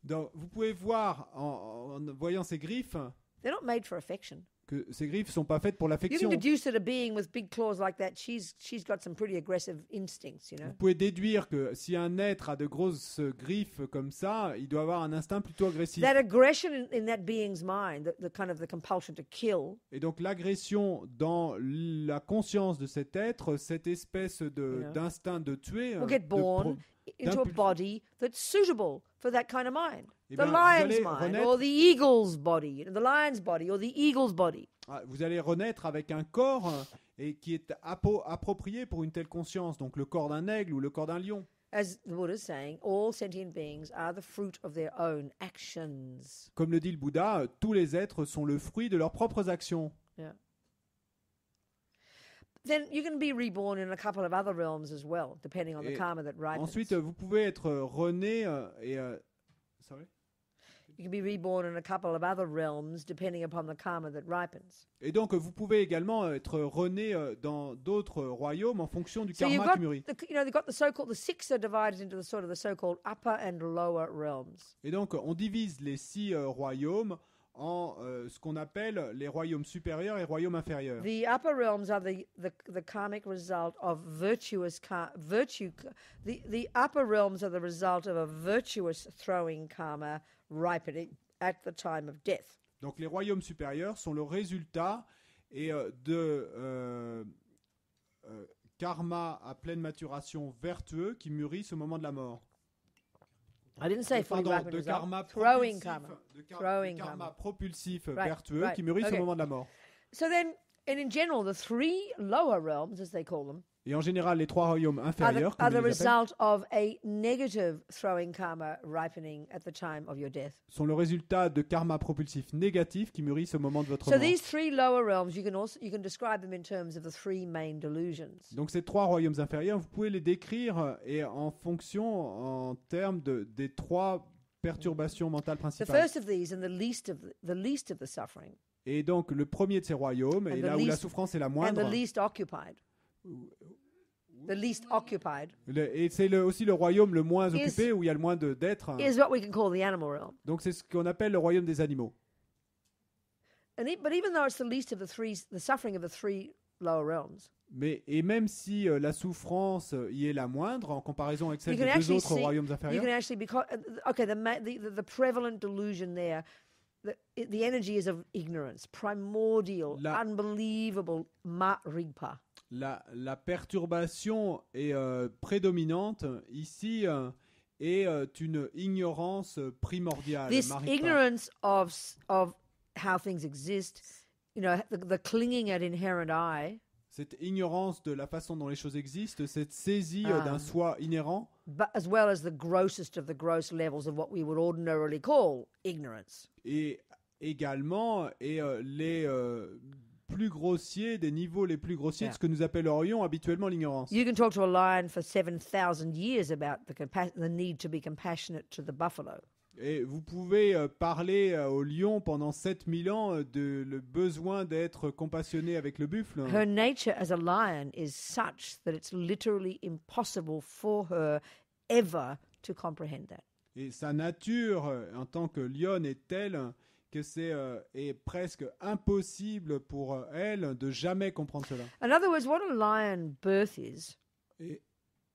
Donc, vous pouvez voir, en voyant ses griffes, They're not made for affection. que ces griffes ne sont pas faites pour You l'affection. can deduce that a being with big claws like that, she's got some pretty aggressive instincts, Vous pouvez déduire que si un être a de grosses griffes comme ça, il doit avoir un instinct plutôt agressif. That aggression in that being's mind, the kind of the compulsion to kill, Et donc l'agression dans la conscience de cet être, cette espèce d'instinct de tuer, will get born into a d'impulsion. body that's suitable for that kind of mind. Eh The bien, vous lion's allez mind, renaître- or the eagle's body, the lion's body, or the eagle's body. vous allez renaître avec un corps et qui est approprié pour une telle conscience, donc le corps d'un aigle ou le corps d'un lion. As the Buddha is saying, all sentient beings are the fruit of their own actions. Comme le dit le Bouddha, tous les êtres sont le fruit de leurs propres actions. Yeah. Then you can be reborn in a couple of other realms as well, depending on the Et karma that ripens. Ensuite, vous pouvez être rené sorry. You can be reborn in a couple of other realms, depending upon the karma that ripens. Et donc, vous pouvez également être rené dans d'autres royaumes en fonction du So you've karma got, qui mûrit. they've got the 6 are divided into the so-called upper and lower realms. Et donc, on divise les 6 royaumes en ce qu'on appelle les royaumes supérieurs et royaumes inférieurs. The upper realms are the karmic result of virtue. The upper realms are the result of a virtuous throwing karma ripening at the time of death. Donc, les royaumes supérieurs sont le résultat de karma à pleine maturation vertueux qui mûrissent au moment de la mort. I didn't say fully Pardon, ripened de result. karma Throwing propulsif, karma. de Throwing karma karma. propulsif Right, vertueux right, qui mûrissent okay. au moment de la mort. So then, and in general, the 3 lower realms, as they call them, Et en général, les 3 royaumes inférieurs, are comme the on les appelle, result of a negative throwing karma ripening at the time of your death. sont le résultat de karma propulsif négatif qui mûrissent au moment de votre So mort. these 3 lower realms, you can describe them in terms of the 3 main delusions. Donc ces 3 royaumes inférieurs, vous pouvez les décrire et en fonction, en termes des 3 perturbations mentales The principales. first of these and the least of the suffering, Et donc le premier de ces royaumes, And et the là où la least- souffrance est la and the moindre, least occupied, the least occupied, Et c'est aussi le royaume le moins occupé, où il y a le moins d'êtres. is what we can call the animal realm. Donc c'est ce qu'on appelle le royaume des animaux. But even though it's the least of the suffering of the three lower realms, Et même si la souffrance y est la moindre en comparaison avec celle you can des deux actually autres royaumes you can inférieurs, actually the prevalent delusion there, the energy is of ignorance, primordial, unbelievable ma-rigpa. la perturbation est prédominante ici est une ignorance primordiale. This Marikpa. ignorance of how things exist, the clinging at inherent I, Cette ignorance de la façon dont les choses existent, cette saisie d'un soi inhérent, but as well as the grossest of the gross levels of what we would ordinarily call ignorance. et également les plus grossiers, des niveaux les plus grossiers de ce que nous appellerions habituellement l'ignorance. You can talk to a lion for 7,000 years about the need to be compassionate to the buffalo. Et vous pouvez parler au lion pendant 7000 ans de le besoin d'être compassionné avec le buffle. Her nature as a lion is such that it's literally impossible for her ever to comprehend that. Et sa nature en tant que lionne est telle que c'est est presque impossible pour elle de jamais comprendre cela. In other words, what a lion birth is, Et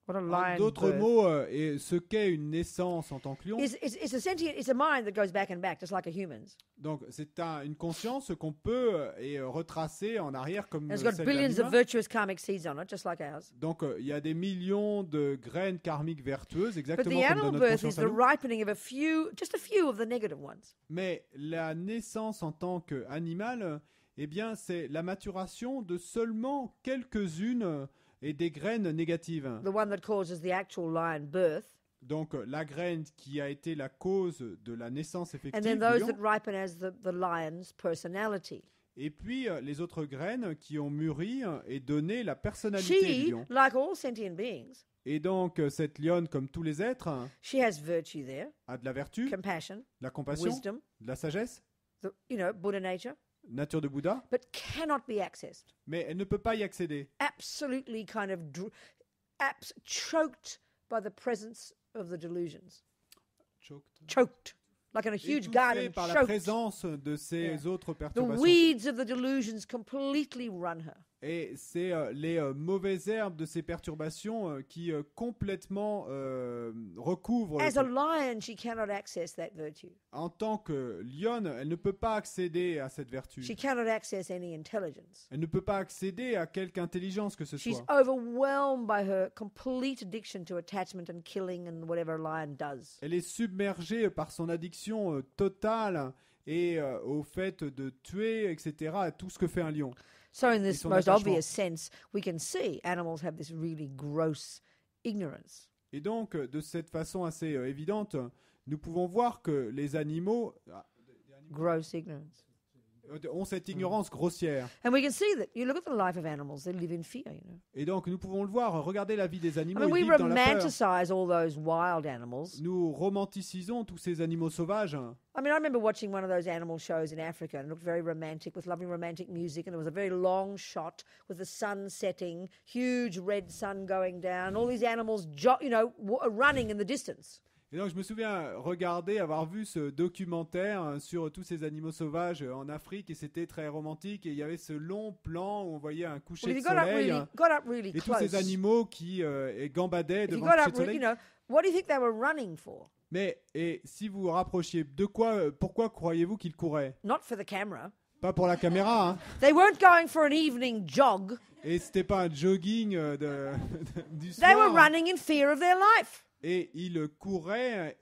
what a en lion d'autres birth mots, et ce qu'est une naissance en tant que lion, it's a mind that goes back and back, just like a human's. donc c'est une conscience qu'on peut retracer en arrière comme And it's got celle billions d'un of humain. virtuous karmic seeds on it, just like ours. Donc il y a des millions de graines karmiques vertueuses, But exactement the comme dans animal notre birth is conscience à the nous. ripening of just a few of the negative ones. Mais la naissance en tant qu'animal, eh bien, c'est la maturation de seulement quelques-unes et des graines négatives. The one that causes the actual lion birth, Donc la graine qui a été la cause de la naissance and effective then du those lion, that ripen as the lion's personality. et puis les autres graines qui ont mûri et donné la personnalité du She, lion. like all sentient beings, Et donc cette lionne, comme tous les êtres, she has virtue there, a de la vertu, de compassion, la compassion, wisdom, de la sagesse, Buddha nature, nature de Bouddha, but cannot be accessed. mais elle ne peut pas y accéder. Absolutely kind of choked by the presence of the delusions. Choked. Like in a huge Étouffée garden, par la choked. présence de ces autres The perturbations. weeds of the delusions completely run her. Et c'est les mauvaises herbes de ces perturbations qui complètement recouvrent. As a lion, she cannot access that virtue. En tant que lionne, elle ne peut pas accéder à cette vertu. She cannot access any intelligence. Elle ne peut pas accéder à quelque intelligence que ce She's soit. overwhelmed by her complete addiction to attachment and killing and whatever a lion does. Elle est submergée par son addiction totale et au fait de tuer, etc., à tout ce que fait un lion. So in this son most attachement. obvious sense, we can see animals have this really gross ignorance. Et donc, de cette façon assez évidente, nous pouvons voir que les animaux Gross ignorance. ont cette ignorance grossière. And we can see that. You look at the life of animals, they live in fear, Et donc, nous pouvons le voir. Regardez la vie des I animaux. mean, Ils we vivent dans la peur. romanticize all those wild animals. Nous romanticisons tous ces animaux sauvages. I mean, I remember watching one of those animal shows in Africa and it looked very romantic with lovely romantic music and there was a very long shot with the sun setting, huge red sun going down, all these animals, running in the distance. Et donc, je me souviens avoir vu ce documentaire sur tous ces animaux sauvages en Afrique et c'était très romantique. Et il y avait ce long plan où on voyait un coucher Well, de if you got soleil up really et tous close, ces animaux qui gambadaient if you devant got le coucher up, de soleil. what do you think they were running for? Mais et si vous vous rapprochiez, pourquoi croyez-vous qu'ils couraient? Not for the camera. Pas pour la caméra, hein. They weren't going for an evening jog. Et c'était pas un jogging du They were soir. running in fear of their life. Et ils couraient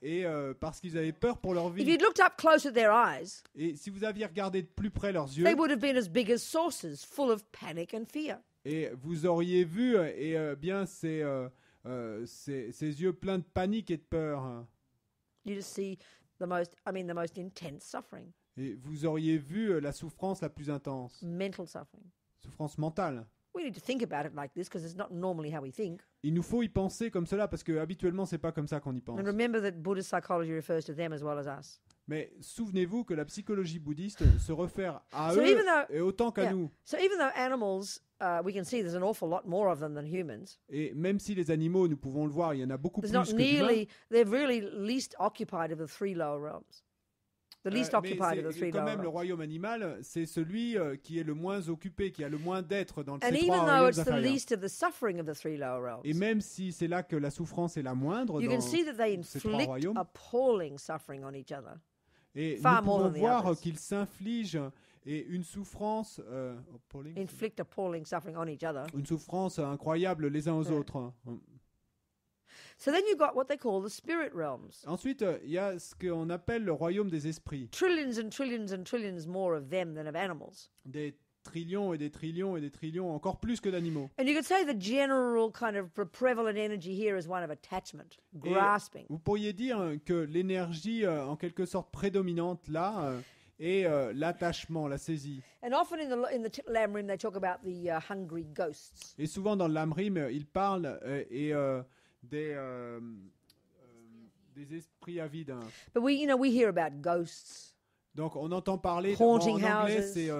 parce qu'ils avaient peur pour leur If vie. you'd looked up close at their eyes, Et si vous aviez regardé de plus près leurs yeux, they would have been as big as saucers, full of panic and fear. et vous auriez vu bien ces yeux pleins de panique et de peur. You just see the most intense suffering, Et vous auriez vu la souffrance la plus intense, mental suffering. souffrance mentale. We need to think about it like this because it's not normally how we think. Il nous faut y penser comme cela parce que habituellement c'est pas comme ça qu'on y pense. And remember that Buddhist psychology refers to them as well as us. Mais souvenez-vous que la psychologie bouddhiste se réfère à So eux even though- et autant qu'à Yeah. nous. So even though animals, we can see there's an awful lot more of them than humans. Et même si les animaux, nous pouvons le voir, il y en a beaucoup There's plus not que d'humains. nearly. They're really least occupied of the three lower realms. The least Mais occupied of the three quand lower même, le realms. royaume animal, c'est celui qui est le moins occupé, qui a le moins d'êtres dans And ces even trois though royaumes it's the inférieurs. least of the suffering of the three lower realms, Et même si c'est là que la souffrance est la moindre you dans can see that they ces trois inflict royaumes, appalling suffering on each other. et far nous more pouvons than the voir others. qu'ils s'infligent et une souffrance, Inflict appalling suffering on each other. une souffrance incroyable les uns aux autres. So then you've got what they call the spirit realms. Ensuite, il y a ce qu'on appelle le royaume des esprits. Trillions and trillions and trillions more of them than of animals. Des trillions et des trillions et des trillions, encore plus que d'animaux. And you could say the general kind of prevalent energy here is one of attachment, grasping. Vous pourriez dire que l'énergie, en quelque sorte prédominante là, est l'attachement, la saisie. And often in the Lamrim they talk about the hungry ghosts. Et souvent dans le Lamrim, il parle des esprits avides. Hein. But we hear about ghosts. Donc on entend parler Haunting en anglais, houses. c'est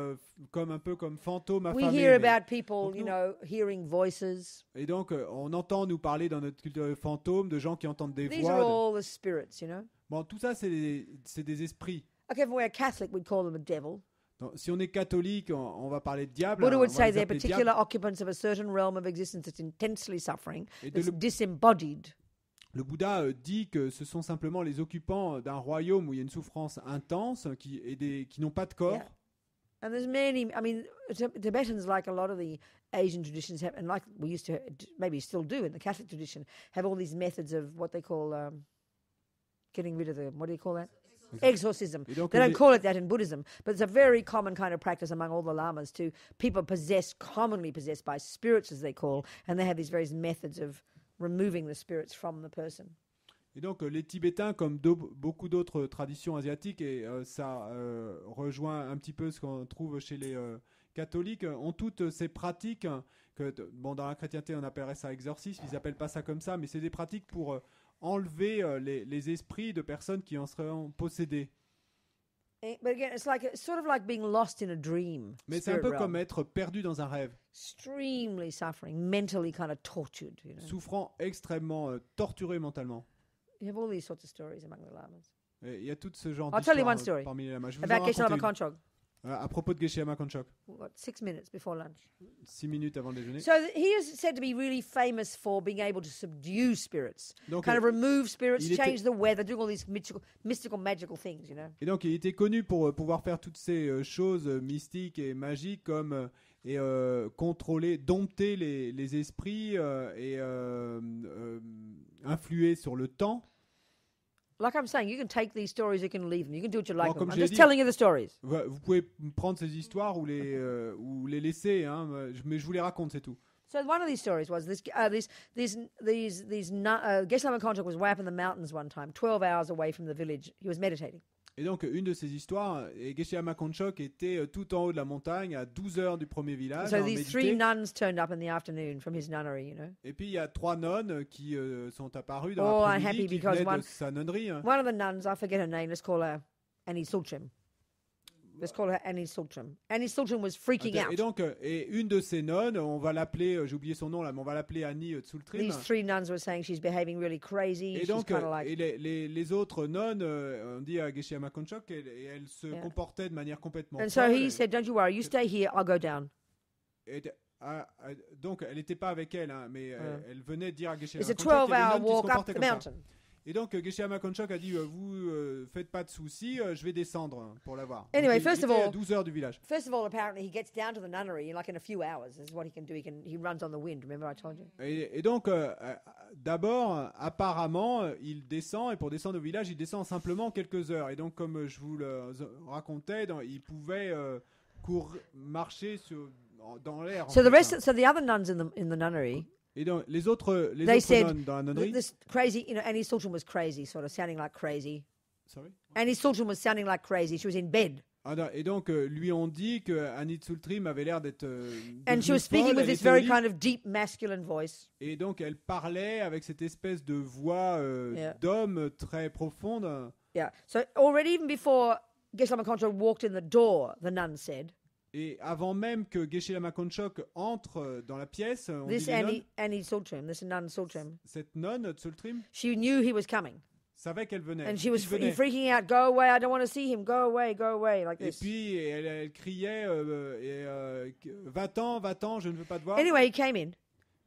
comme un peu comme fantôme We affamé. hear mais- about people, Donc you nous- know, hearing voices. Et donc on entend nous parler dans notre culture de fantômes, de gens qui entendent des These are voix. all the spirits, you know. Bon, tout ça c'est des esprits. Okay, if we're Catholic, we'd call them a devil. Donc, si on est catholique, on va parler de diable. Buddha on would va say les they're appeler particular diables. occupants of a certain realm of existence that's intensely suffering, Et de that's le- disembodied. Le Bouddha dit que ce sont simplement les occupants d'un royaume où il y a une souffrance intense qui n'ont pas de corps. Yeah. And there's many, I mean, Tibetans, like a lot of the Asian traditions, have, and like we used to, maybe still do in the Catholic tradition, have all these methods of what they call getting rid of the, what do you call that? Exorcism. Et donc, They don't les- call it that in Buddhism, but it's a very common kind of practice among all the lamas to people commonly possessed by spirits, as they call, and they have these various methods of removing the spirits from the person. Et donc les Tibétains, comme beaucoup d'autres traditions asiatiques, et ça rejoint un petit peu ce qu'on trouve chez les catholiques, ont toutes ces pratiques que, bon, dans la chrétienté on appellerait ça exorcisme, ils n'appellent pas ça comme ça, mais c'est des pratiques pour enlever les esprits de personnes qui en seraient possédées. But again, it's sort of like being lost in a dream. Mais c'est un spirit peu realm. comme être perdu dans un rêve, Extremely suffering, mentally kind of tortured. You know, souffrant extrêmement, torturé mentalement. you have all these sorts of stories among the lamas Et il y a tout ce genre I'll tell you d'histoires one story parmi les lamas. Je vous en about Geshe raconte Lama une. Konchog. À propos de Geshe Lama Konchog, What, 6 minutes before lunch. 6 minutes avant le déjeuner. So he is said to be really famous for being able to subdue spirits, Donc, kind of remove spirits, il était- change the weather, doing all these mystical, magical things. You know. Et donc, il était connu pour pouvoir faire toutes ces choses mystiques et magiques comme contrôler, dompter les esprits et influer sur le temps. Like I'm saying, you can take these stories, you can leave them, you can do what you like Bon, with them. comme I'm j'ai just dit- telling you the stories. Vous pouvez prendre ces histoires ou les laisser, hein, mais je vous les raconte, c'est tout. So one of these stories was Geshe Lama Konchog was way up in the mountains one time, 12 hours away from the village. He was meditating. Et donc, une de ces histoires, et Geshe Lama Konchog était tout en haut de la montagne, à 12 heures du premier village, So à these méditer. 3 nuns turned up in the afternoon from his nunnery, you know. Et puis, il y a 3 nonnes qui sont apparues dans Oh, l'après-midi, unhappy qui because venaient one- de sa nonnerie. Hein. One of the nuns, I forget her name, let's call her Annie Sultrim. Let's call her Annie Sultrim. Annie Sultrim was freaking Et out. donc, et une de ces nonnes, on va l'appeler, j'ai oublié son nom là, mais on va l'appeler Annie Tsultrim. These 3 nuns were saying she's behaving really crazy. Et She's donc, kind of like, et les autres nonnes, on dit à Geshe Lama Konchog qu'elles se Yeah. comportaient de manière complètement and so folle. he said, "Don't you worry, you stay here. I'll go down." Donc, elle n'était pas avec elle, hein, mais elle venait dire à Geshe It's Lama a Konchog qu'il y avait 12-hour une nonne qui se walk up comportait the comme ça. mountain. Et donc, Geshe Lama Konchog a dit vous faites pas de soucis, je vais descendre pour la voir. Anyway, Donc, first il of était à all- 12 heures du village. First of all, apparently he gets down to the nunnery like in a few hours. This is what he can do. He runs on the wind. Remember I told you? Et donc, d'abord, apparemment, il descend, et pour descendre au village, il descend simplement quelques heures. Et donc, comme je vous le racontais, il pouvait marcher dans l'air. en So the fait, rest, hein. so the other nuns in the nunnery, Et donc, les autres They said- nonnes dans la nonnerie. this crazy, you know, Annie Sultrim was crazy, sort of sounding like crazy. Sorry? Annie Sultrim was sounding like crazy. She was in bed. Ah, non, et donc, lui ont dit que Annie Tsultrim avait l'air d'être. And she devenue was speaking folle, with elle this était au very lit, kind of deep masculine voice. Et donc, elle parlait avec cette espèce de voix Yeah. d'homme très profonde. Yeah. So already, even before Geshe-la Makonchok walked in the door, the nun said, Et avant même que Geshe-la Makonchok entre dans la pièce, on dit this les nonnes, Annie Sultrim, this nun Sultrim, cette nonne, Tsultrim, she knew he was coming. savait qu'elle venait. And she was qu'il venait. freaking out, go away, I don't want to see him, go away, like Et this. puis elle criait va-t'en, je ne veux pas te voir. Anyway, he came in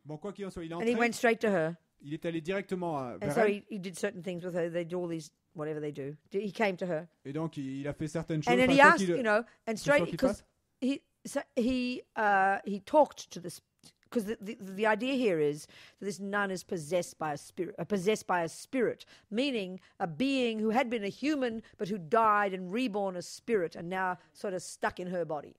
Bon, quoi qu'il en soit, il est and he entré. went straight to her. Il est allé directement And vers so elle. he did certain things with her. They do all these, whatever they do. He came to her. Et donc il a fait certaines choses. And then Enfin, he quoi asked, qu'il- you know, and straight, qu'il because he talked to this, because the idea here is that this nun is possessed by a spirit, meaning a being who had been a human but who died and reborn as spirit and now sort of stuck in her body.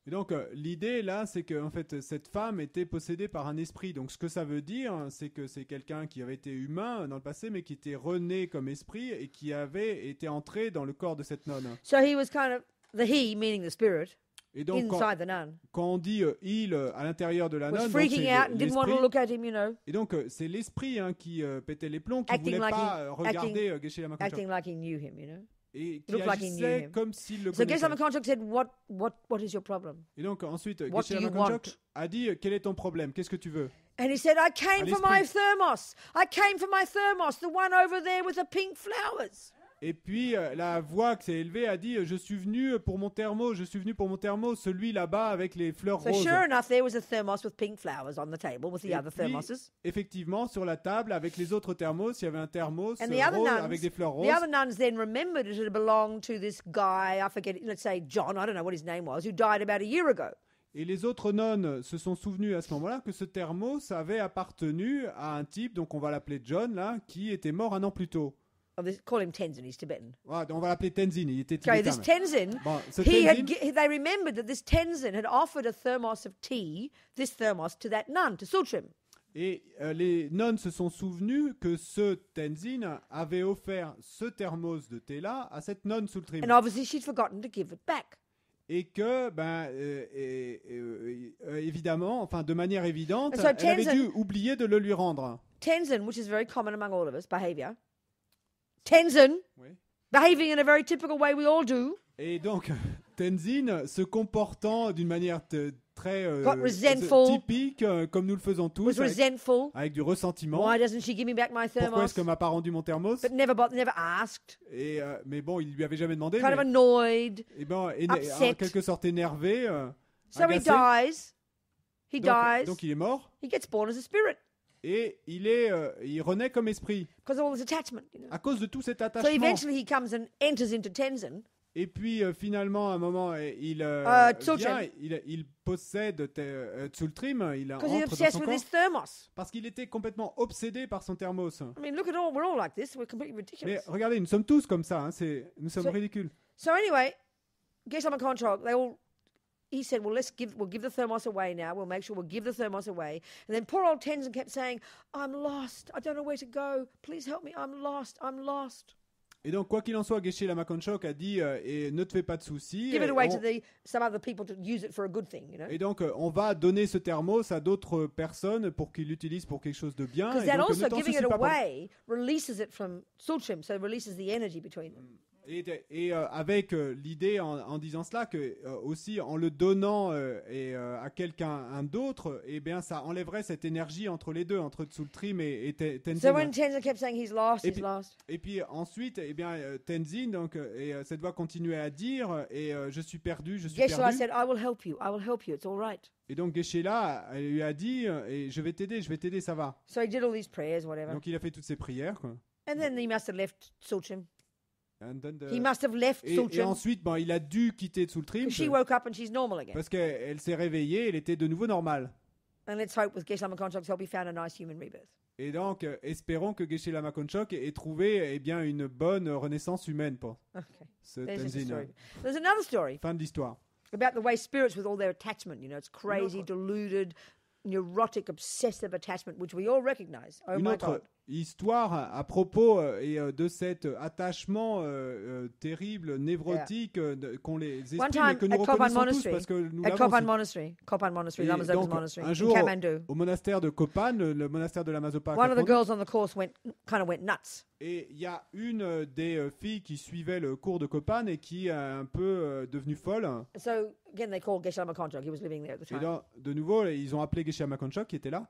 Et donc l'idée là, c'est que en fait cette femme était possédée par un esprit. Donc ce que ça veut dire, c'est que c'est quelqu'un qui avait été humain dans le passé, mais qui était rené comme esprit et qui avait été entré dans le corps de cette nonne. So he was kind of the he, meaning the spirit, Et donc inside the nun, quand on dit il à l'intérieur de la was nonne, donc, freaking c'est out and didn't want to l'esprit. look at him, you know, Et donc c'est l'esprit qui pétait les plombs, qui Acting voulait like pas he- regarder Geshe-la Makonchok acting like he knew him, you know. et qui looked like he knew agissait him. comme s'il le So connaissait. Geshe-la Makonchok said, what is your problem? Et donc ensuite What Geshe-la do you Makonchok want? a dit quel est ton problème, qu'est-ce que tu veux? And he said, I came for my l'esprit. thermos. I came for my thermos, the one over there with the pink flowers. Et puis la voix qui s'est élevée a dit je suis venu pour mon thermos, celui là-bas avec les fleurs So roses. sure enough, there was a thermos with pink flowers on the table with the Et other puis, thermoses. effectivement, sur la table avec les autres thermos, il y avait un thermos And the other rose nuns, avec des fleurs roses. the other nuns then remembered it had belonged to this guy, I forget, let's say John, I don't know what his name was, who died about a year ago. Et les autres nonnes se sont souvenues à ce moment-là que ce thermos avait appartenu à un type, donc on va l'appeler John, là, qui était mort un an plus tôt. Oh, they call him Tenzin, he's Tibetan. Ah, on va l'appeler Tenzin, il était Okay, tibétain. this Tenzin, Bon, ce they Tenzin, remembered that this Tenzin had offered a thermos of tea, this thermos, to that nun, to Sultrim. et les nonnes se sont souvenues que ce Tenzin avait offert ce thermos de thé-là à cette nonne sous le trim. And obviously she'd forgotten to give it back. Et que, évidemment, enfin de manière évidente, And so elle avait Tenzin- dû oublier de le lui rendre. Tenzin, which is very common among all of us, behavior. Tenzin, Oui. behaving in a very typical way we all do, Et donc, Tenzin se comportant d'une manière très Got resentful. typique, comme nous le faisons tous, was resentful. avec du ressentiment. Why doesn't she give me back my Pourquoi thermos? est-ce qu'elle m'a pas rendu mon thermos? But never asked. Et, mais bon, il lui avait jamais demandé. Kind of Mais, annoyed. et ben, upset. en quelque sorte énervé, So he agacé. dies. He Donc, dies. donc il est mort He gets born as a spirit et il renaît comme esprit because of all this attachment. You know? à cause de tout cet So attachement. eventually he comes and enters into Tenzin. Et puis finalement, à un moment, il Tsultrim. vient, il possède Tsultrim, il Because he's entre dans obsessed son with corps his thermos. parce qu'il était complètement obsédé par son thermos. I mean, look at all, we're all like this. We're completely Mais ridiculous. regardez, nous sommes tous comme ça, hein, nous sommes So- ridicules. So anyway, Geshe-la Makonchok, he said, well, we'll give the thermos away now. We'll make sure we'll give the thermos away. And then poor old Tenzin kept saying, I'm lost. I don't know where to go. Please help me. I'm lost. I'm lost. Et donc, quoi qu'il en soit, Geshe-la Makonchok a dit et ne te fais pas de soucis. Give it away to some other people to use it for a good thing, you know. Et donc, on va donner ce thermos à d'autres personnes pour qu'ils l'utilisent pour quelque chose de bien. Because Et that donc, ne also, t'en giving soucie it pas pour- away, releases it from Sultrim, so it releases the energy between them. Et avec l'idée en disant cela que aussi en le donnant à quelqu'un d'autre, eh bien ça enlèverait cette énergie entre les deux, entre Tsultrim et Tenzin. So when Tenzin kept saying he's lost, Et he's puis- lost. Et puis ensuite, eh bien Tenzin donc cette voix continuait à dire je suis perdu, je suis Geshe-la perdu. said, I will help you. I will help you. It's all right. Et donc Geshe-la elle lui a dit et je vais t'aider, ça va. So he did all these prayers, whatever. Donc il a fait toutes ses prières quoi. And then he must have left Sultrim. And then He must have left et Sultrim. ensuite il a dû quitter Tsultrim Because she woke up and she's normal again. parce qu'elle s'est réveillée, elle était de nouveau normale. And let's hope with Geshe-la Makonchok's help he found a nice human rebirth. Et donc, espérons que Geshe-la Makonchok ait trouvé bien une bonne renaissance humaine pour Okay. ce There's just a Tenzin. story. There's another story Fin de l'histoire. about the way spirits with all their attachment, you know, it's crazy, deluded, neurotic, obsessive attachment, which we all recognize. Oh Une my autre God. histoire à propos de cet attachement terrible, névrotique qu'ont les esprits, One time mais que nous at Kopan reconnaissons tous Monastery, parce que nous at l'avons Kopan aussi. Monastery, Et Lama Zopa's donc, monastery un in jour, Kathmandu. au monastère de Kopan, le monastère de Lama Zopa à One of the Kathmandu, girls on the course went nuts. et il y a une des filles qui suivait le cours de Kopan et qui est un peu devenue folle. So again, they called Geshe Lama Konchak. He was living there at the Et time. de nouveau, ils ont appelé Geshe Makonchok qui était là.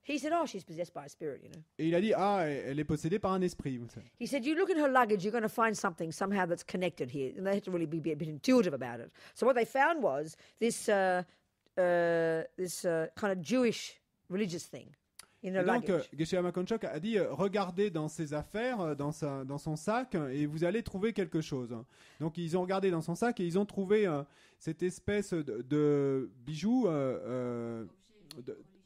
He said, "Oh, she's possessed by a spirit, you know." Et il a dit, ah, elle est possédée par un esprit. Vous savez. He said, "You look in her luggage, you're going to find something somehow that's connected here." And they had to really be a bit intuitive about it. So what they found was this kind of Jewish religious thing in her Et donc, luggage. Geshe Makonchok a dit, regardez dans ses affaires, dans son sac, et vous allez trouver quelque chose. Donc, ils ont regardé dans son sac et ils ont trouvé cette espèce de bijoux,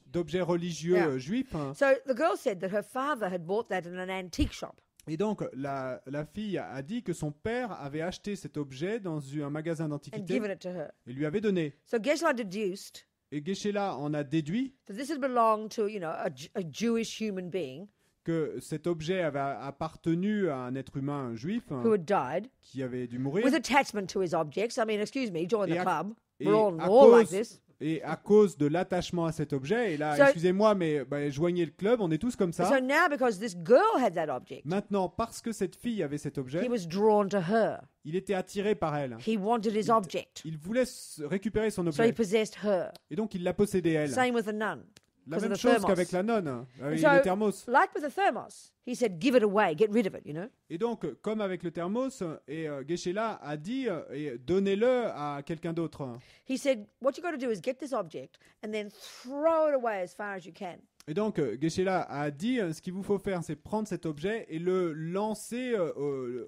d'objets religieux Yeah. juifs. So the girl said that her father had bought that in an antique shop. Et donc, la fille a dit que son père avait acheté cet objet dans un magasin And d'antiquité given it to her. et lui avait donné. So Geshe-la deduced Et Geshe-la en a déduit that this had belonged to, a Jewish human being que cet objet avait appartenu à un être humain juif who had died qui avait dû mourir. with attachment to his objects. I mean, excuse me, join Et the à- club. et We're all à like cause- this. Et à cause de l'attachement à cet objet, et là, So- excusez-moi, mais joignez le club, on est tous comme ça. So now, because this girl had that object, Maintenant, parce que cette fille avait cet he objet, was drawn to her. il était attiré par elle. He wanted his object. Il voulait récupérer son So he objet. possessed her. Et donc, il l'a possédé elle. Same with the nun. La because of même the chose thermos. qu'avec la nonne, avec So- le thermos. Like with the thermos, he said, give it away, get rid of it, Et donc, comme avec le thermos, et Geshe-la a dit, et donnez-le à quelqu'un d'autre. He said, what you got to do is get this object and then throw it away as far as you can. Et donc, Geshe-la a dit, ce qu'il vous faut faire, c'est prendre cet objet et le lancer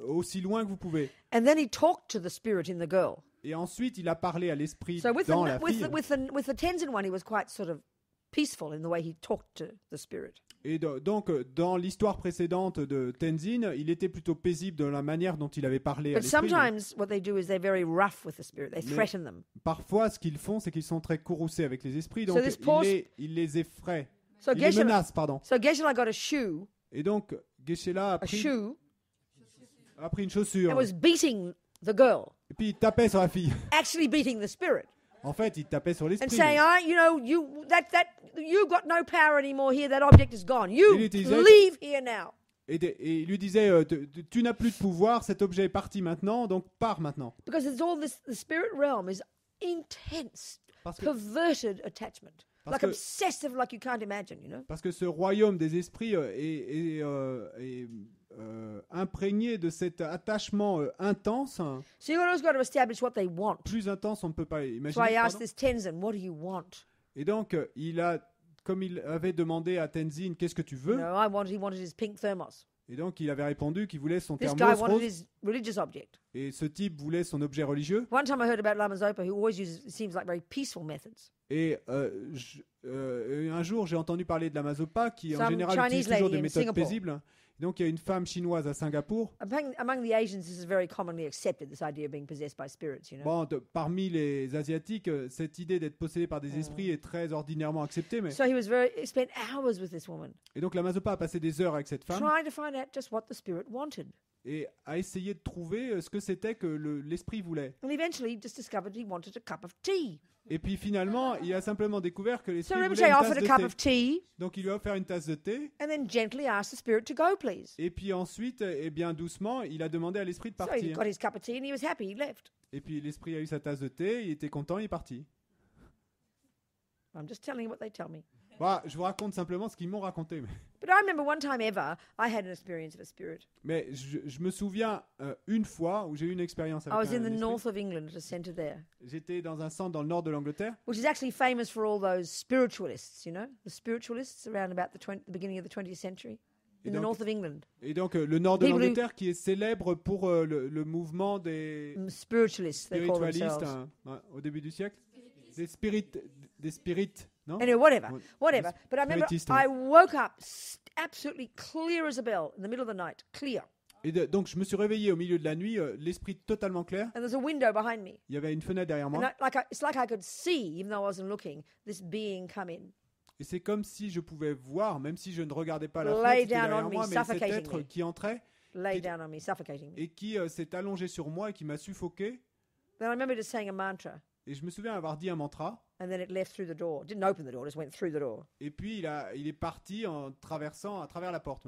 aussi loin que vous pouvez. And then he talked to the spirit in the girl. Et ensuite, il a parlé à l'esprit So with dans la fille. with the Tenzin one, he was quite sort of peaceful in the way he talked to the spirit. Et donc, dans l'histoire précédente de Tenzin, il était plutôt paisible dans la manière dont il avait parlé à But l'esprit. sometimes what they do is they're very rough with the spirit. They Mais- threaten them. Parfois, ce qu'ils font, c'est qu'ils sont très courroucés avec les esprits, donc So this poor il les effraie. So Il les Geshe-la menace, pardon. so Geshe-la got a shoe, Et donc, Geshe-la a shoe, a pris une chaussure, and was beating the girl, et puis il tapait sur la fille. actually beating the spirit. En fait, il tapait sur And l'esprit. saying, you got no power anymore here. That object is gone. You Il utilisait- leave here now. Et il lui disait, tu n'as plus de pouvoir, cet objet est parti maintenant, donc pars maintenant. Because it's all this. The spirit realm is intense, Parce que, perverted attachment, Parce like que- obsessive, like you can't imagine. parce que ce royaume des esprits est imprégné de cet attachement intense, So you always got to establish what they want. plus intense on ne peut pas So I imaginer. asked pardon. this Tenzin, what do you want? Et donc, comme il avait demandé à Tenzin, qu'est-ce que tu veux? He wanted his pink thermos. Et donc, il avait répondu qu'il voulait son This guy thermos wanted rose, his religious object. et ce type voulait son objet religieux. One time I heard about Lama Zopa, who always uses, it seems like very peaceful methods. Et un jour, j'ai entendu parler de la Mazopa, qui en Some général Chinese utilise toujours lady des in méthodes Singapore. paisibles. Donc, il y a une femme chinoise à Singapour. Among the Asians, this is very commonly accepted, this idea of being possessed by spirits, Bon, parmi les Asiatiques, cette idée d'être possédé par des esprits est très ordinairement acceptée. So he spent hours with this woman, Et donc, la Mazopa a passé des heures avec cette femme trying to find out just what the spirit wanted. et a essayé de trouver ce que c'était que l'esprit voulait. And eventually he just discovered he wanted a cup of tea. Et puis finalement, il a simplement découvert que So l'esprit voulait Rinpoche une offered tasse a cup de of thé. tea Donc, il lui a offert une tasse de thé. and then gently asked the spirit to go, please. Et puis ensuite, eh bien doucement, il a demandé à l'esprit de So he partir. got his cup of tea and he was happy. He left. Et puis l'esprit a eu sa tasse de thé, il était content, il est parti. I'm just telling you what they tell me. Voilà, je vous raconte simplement ce qu'ils m'ont raconté. But I remember one time ever, I had an experience of a spirit. Mais je me souviens une fois où j'ai eu une expérience I avec was in un the esprit. north of England at a centre there, J'étais dans un centre dans le nord de l'Angleterre, which is actually famous for all those spiritualists, the spiritualists around about the beginning of the 20th century in the donc- north of England. et donc le nord de People who- l'Angleterre qui est célèbre pour le mouvement des Spiritualists, they call spiritualistes themselves. au début du siècle. Des spirites, non? Anyway, whatever. Ouais. But I remember Spiritiste, I woke up absolutely clear as a bell in the middle of the night, clear. Et donc je me suis réveillé au milieu de la nuit, l'esprit totalement clair. And there's a window behind me. Il y avait une fenêtre derrière And moi. it's like I could see, even though I wasn't looking, this being come in. Et c'est comme si je pouvais voir, même si je ne regardais pas la Lay fenêtre, c'était down derrière on me, moi, mais cet suffocating être me. qui entrait Lay down on me, suffocating me. et qui s'est allongé sur moi et qui m'a suffoqué. Then I remember just saying a mantra, Et je me souviens avoir dit un mantra. and then it left through the door. Didn't open the door, just went through the door. Et puis il est parti en traversant à travers la porte.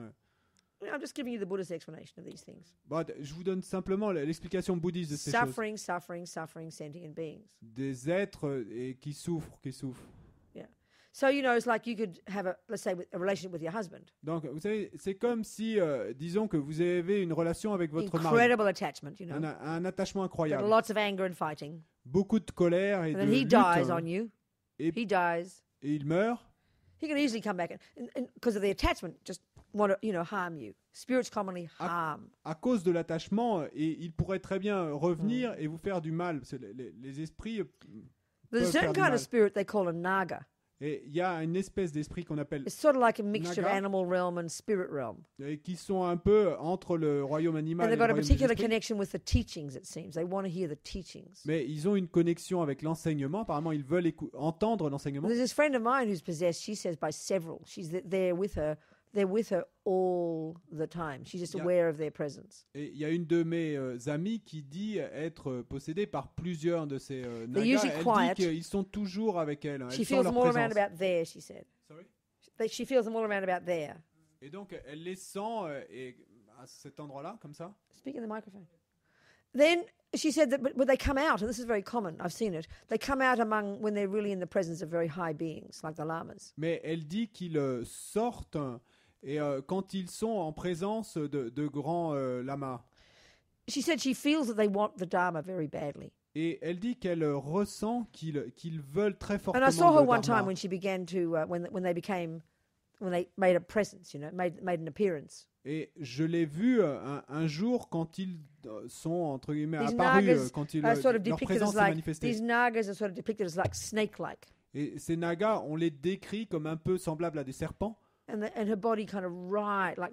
I'm just giving you the Buddhist explanation of these things. Bon, je vous donne simplement l'explication bouddhiste de ces choses. Suffering, suffering, suffering, sentient beings. Des êtres qui souffrent. Yeah. So, you know, it's like you could have let's say, a relationship with your husband. Donc, vous savez, c'est comme si, disons que vous avez une relation avec votre mari. Incredible attachment, you know. Un attachement But incroyable. lots of anger and fighting. Beaucoup de colère et And de then he lutte. dies on you. Et, He dies. et il meurt. He can easily come back and because of the attachment, just want to, you know, harm you. Spirits commonly harm. À cause de l'attachement, et il pourrait très bien revenir et vous faire du mal. Parce que les esprits There's a peuvent certain faire du kind mal. of spirit they call a naga. Et il y a une espèce d'esprit qu'on appelle It's sort of like a mixture of Naga. animal realm and spirit realm. et qui sont un peu entre le royaume animal And et they've le got a royaume des particular esprits. connection with the teachings, it seems. They want to hear the teachings. Mais ils ont une connexion avec l'enseignement. Apparemment, ils veulent entendre l'enseignement. There's this friend of mine who's possessed, she says, by several. She's there with her. They're with her all the time. She's just Yeah. aware of their presence. Et il y a une de mes amies qui dit être possédée par plusieurs de ces nagas. usually Elle quiet. dit qu'ils sont toujours avec elle. She Elle sent feels leur them all around présence. about there, she said. Sorry? She feels them all around about there. Et donc, elle les sent et à cet endroit-là, comme ça. Speak in the microphone. Then she said that but they come out, and this is very common, I've seen it, they come out among when they're really in the presence of very high beings, like the lamas. Mais elle dit qu'ils sortent et quand ils sont en présence de grands lamas. She said she feels that they want the Dharma very badly. Et elle dit qu'elle ressent qu'ils veulent très And fortement I saw her le one dharma. time when she began to, when they made a presence, you know, made an appearance. Et je l'ai vu un jour quand ils sont, entre guillemets, These apparus, nagas quand are sort of leur depicted présence as s'est like, manifestée. these nagas are sort of depicted as like snake-like. Et ces nagas, on les décrit comme un peu semblables à des serpents. And her body kind of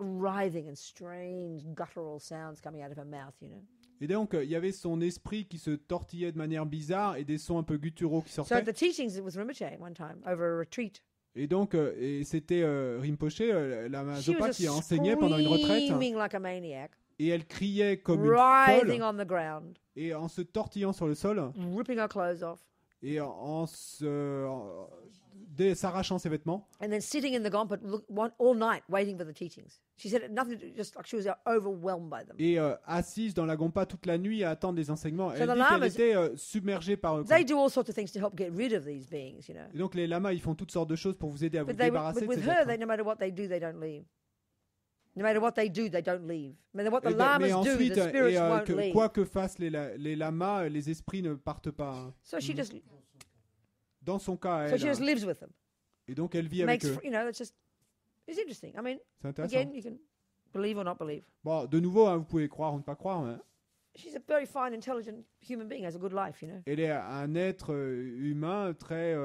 writhing and strange guttural sounds coming out of her mouth, you know. Et donc, il y avait son esprit qui se tortillait de manière bizarre et des sons un peu gutturaux qui So sortaient. at the teachings, it was Rinpoche one time over a retreat. Et donc, et c'était Rinpoche, la She Zopa, was qui just enseignait pendant une retraite. screaming like a maniac, Et elle criait comme une writhing folle. on the ground, Et en se tortillant sur le sol. ripping her clothes off, Et s'arrachant ses vêtements. and then sitting in the gompa all night waiting for the teachings. She said nothing, just like she was overwhelmed by them. Et assise dans la gompa toute la nuit à attendre des enseignements. Elle the dit qu'elle lamas- était submergée par eux. quoi. They do all sorts of things to help get rid of these beings, you know. Et donc les lamas, ils font toutes sortes de choses pour vous aider à vous But débarrasser with de ces her, êtres. no matter what they do, they don't leave. No matter what they do, they don't leave. No matter what the Mais lamas do, ensuite, the spirits won't que, leave. quoi que fassent les lamas, les esprits ne partent pas. hein. So she just, Dans son cas, so elle. she just lives with them. Et donc elle vit avec Makes, eux. you know, it's interesting. I mean, C'est intéressant. again, you can believe or not believe. Bon, de nouveau, hein, vous pouvez croire ou ne pas croire. hein. She's a very fine, intelligent human being, has a good life, you know. Elle est un être humain très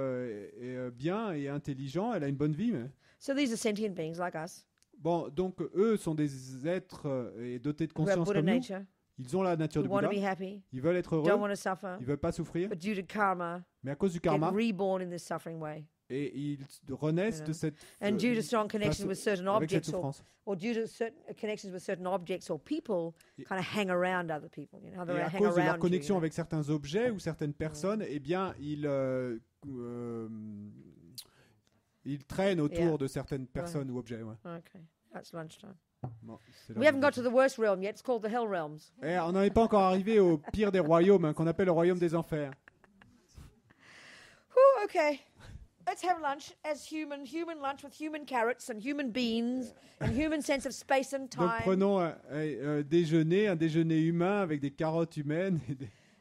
bien et intelligent. Elle a une bonne vie. Mais... So these are sentient beings like us, Bon, donc eux sont des êtres dotés de who have conscience Buddha comme nous. nature, Ils ont la nature who du want to Bouddha. be happy, Ils veulent être don't heureux. want to suffer, Ils veulent pas souffrir. but due to karma, Mais à cause du get karma, reborn in this suffering way. et ils renaissent You de know. cette And due to strong connections with certain avec cette objects souffrance. or due to certain connections with certain objects or people, kind of hang around other people, you know, how they Et à hang cause de leur around you, connexion you know. avec certains objets ou certaines personnes, eh bien, ils traînent autour Yeah. de certaines personnes ou objets. Ouais. Okay, that's lunchtime. Bon, c'est We là haven't got to the worst realm yet. It's called the hell realms. Eh, on n'en est pas encore arrivé au pire des royaumes, hein, qu'on appelle le royaume des enfers. Whew, okay. Let's have lunch as human lunch with human carrots and human beans and human sense of space and Donc time. prenons un déjeuner humain avec des carottes humaines. Et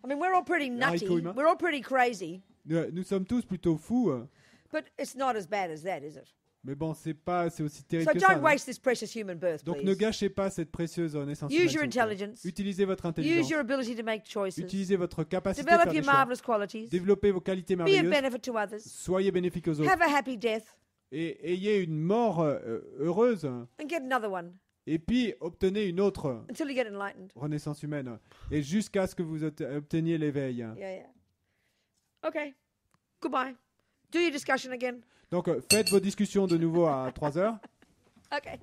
I mean, we're all pretty nutty. haricots humains. We're all pretty crazy. nous sommes tous plutôt fous, hein. But it's not as bad as that, is it? mais bon, c'est aussi terrible So que ça. don't non. waste this precious human birth, Donc ne please. gâchez pas cette précieuse naissance Use humaine, your s'il vous plaît. intelligence. Utilisez votre Use intelligence. your ability to make choices. Utilisez votre capacité de Develop faire your des choix. marvelous qualities. Développez vos qualités Be a merveilleuses. benefit to others. Soyez bénéfiques aux autres. Have a happy death Et ayez une mort heureuse. and get another one Et puis obtenez une autre until you get enlightened. renaissance humaine. Et jusqu'à ce que vous obteniez l'éveil. Yeah, yeah. Okay. Goodbye. Do your discussion again. Donc, faites vos discussions de nouveau à 3 heures. Okay.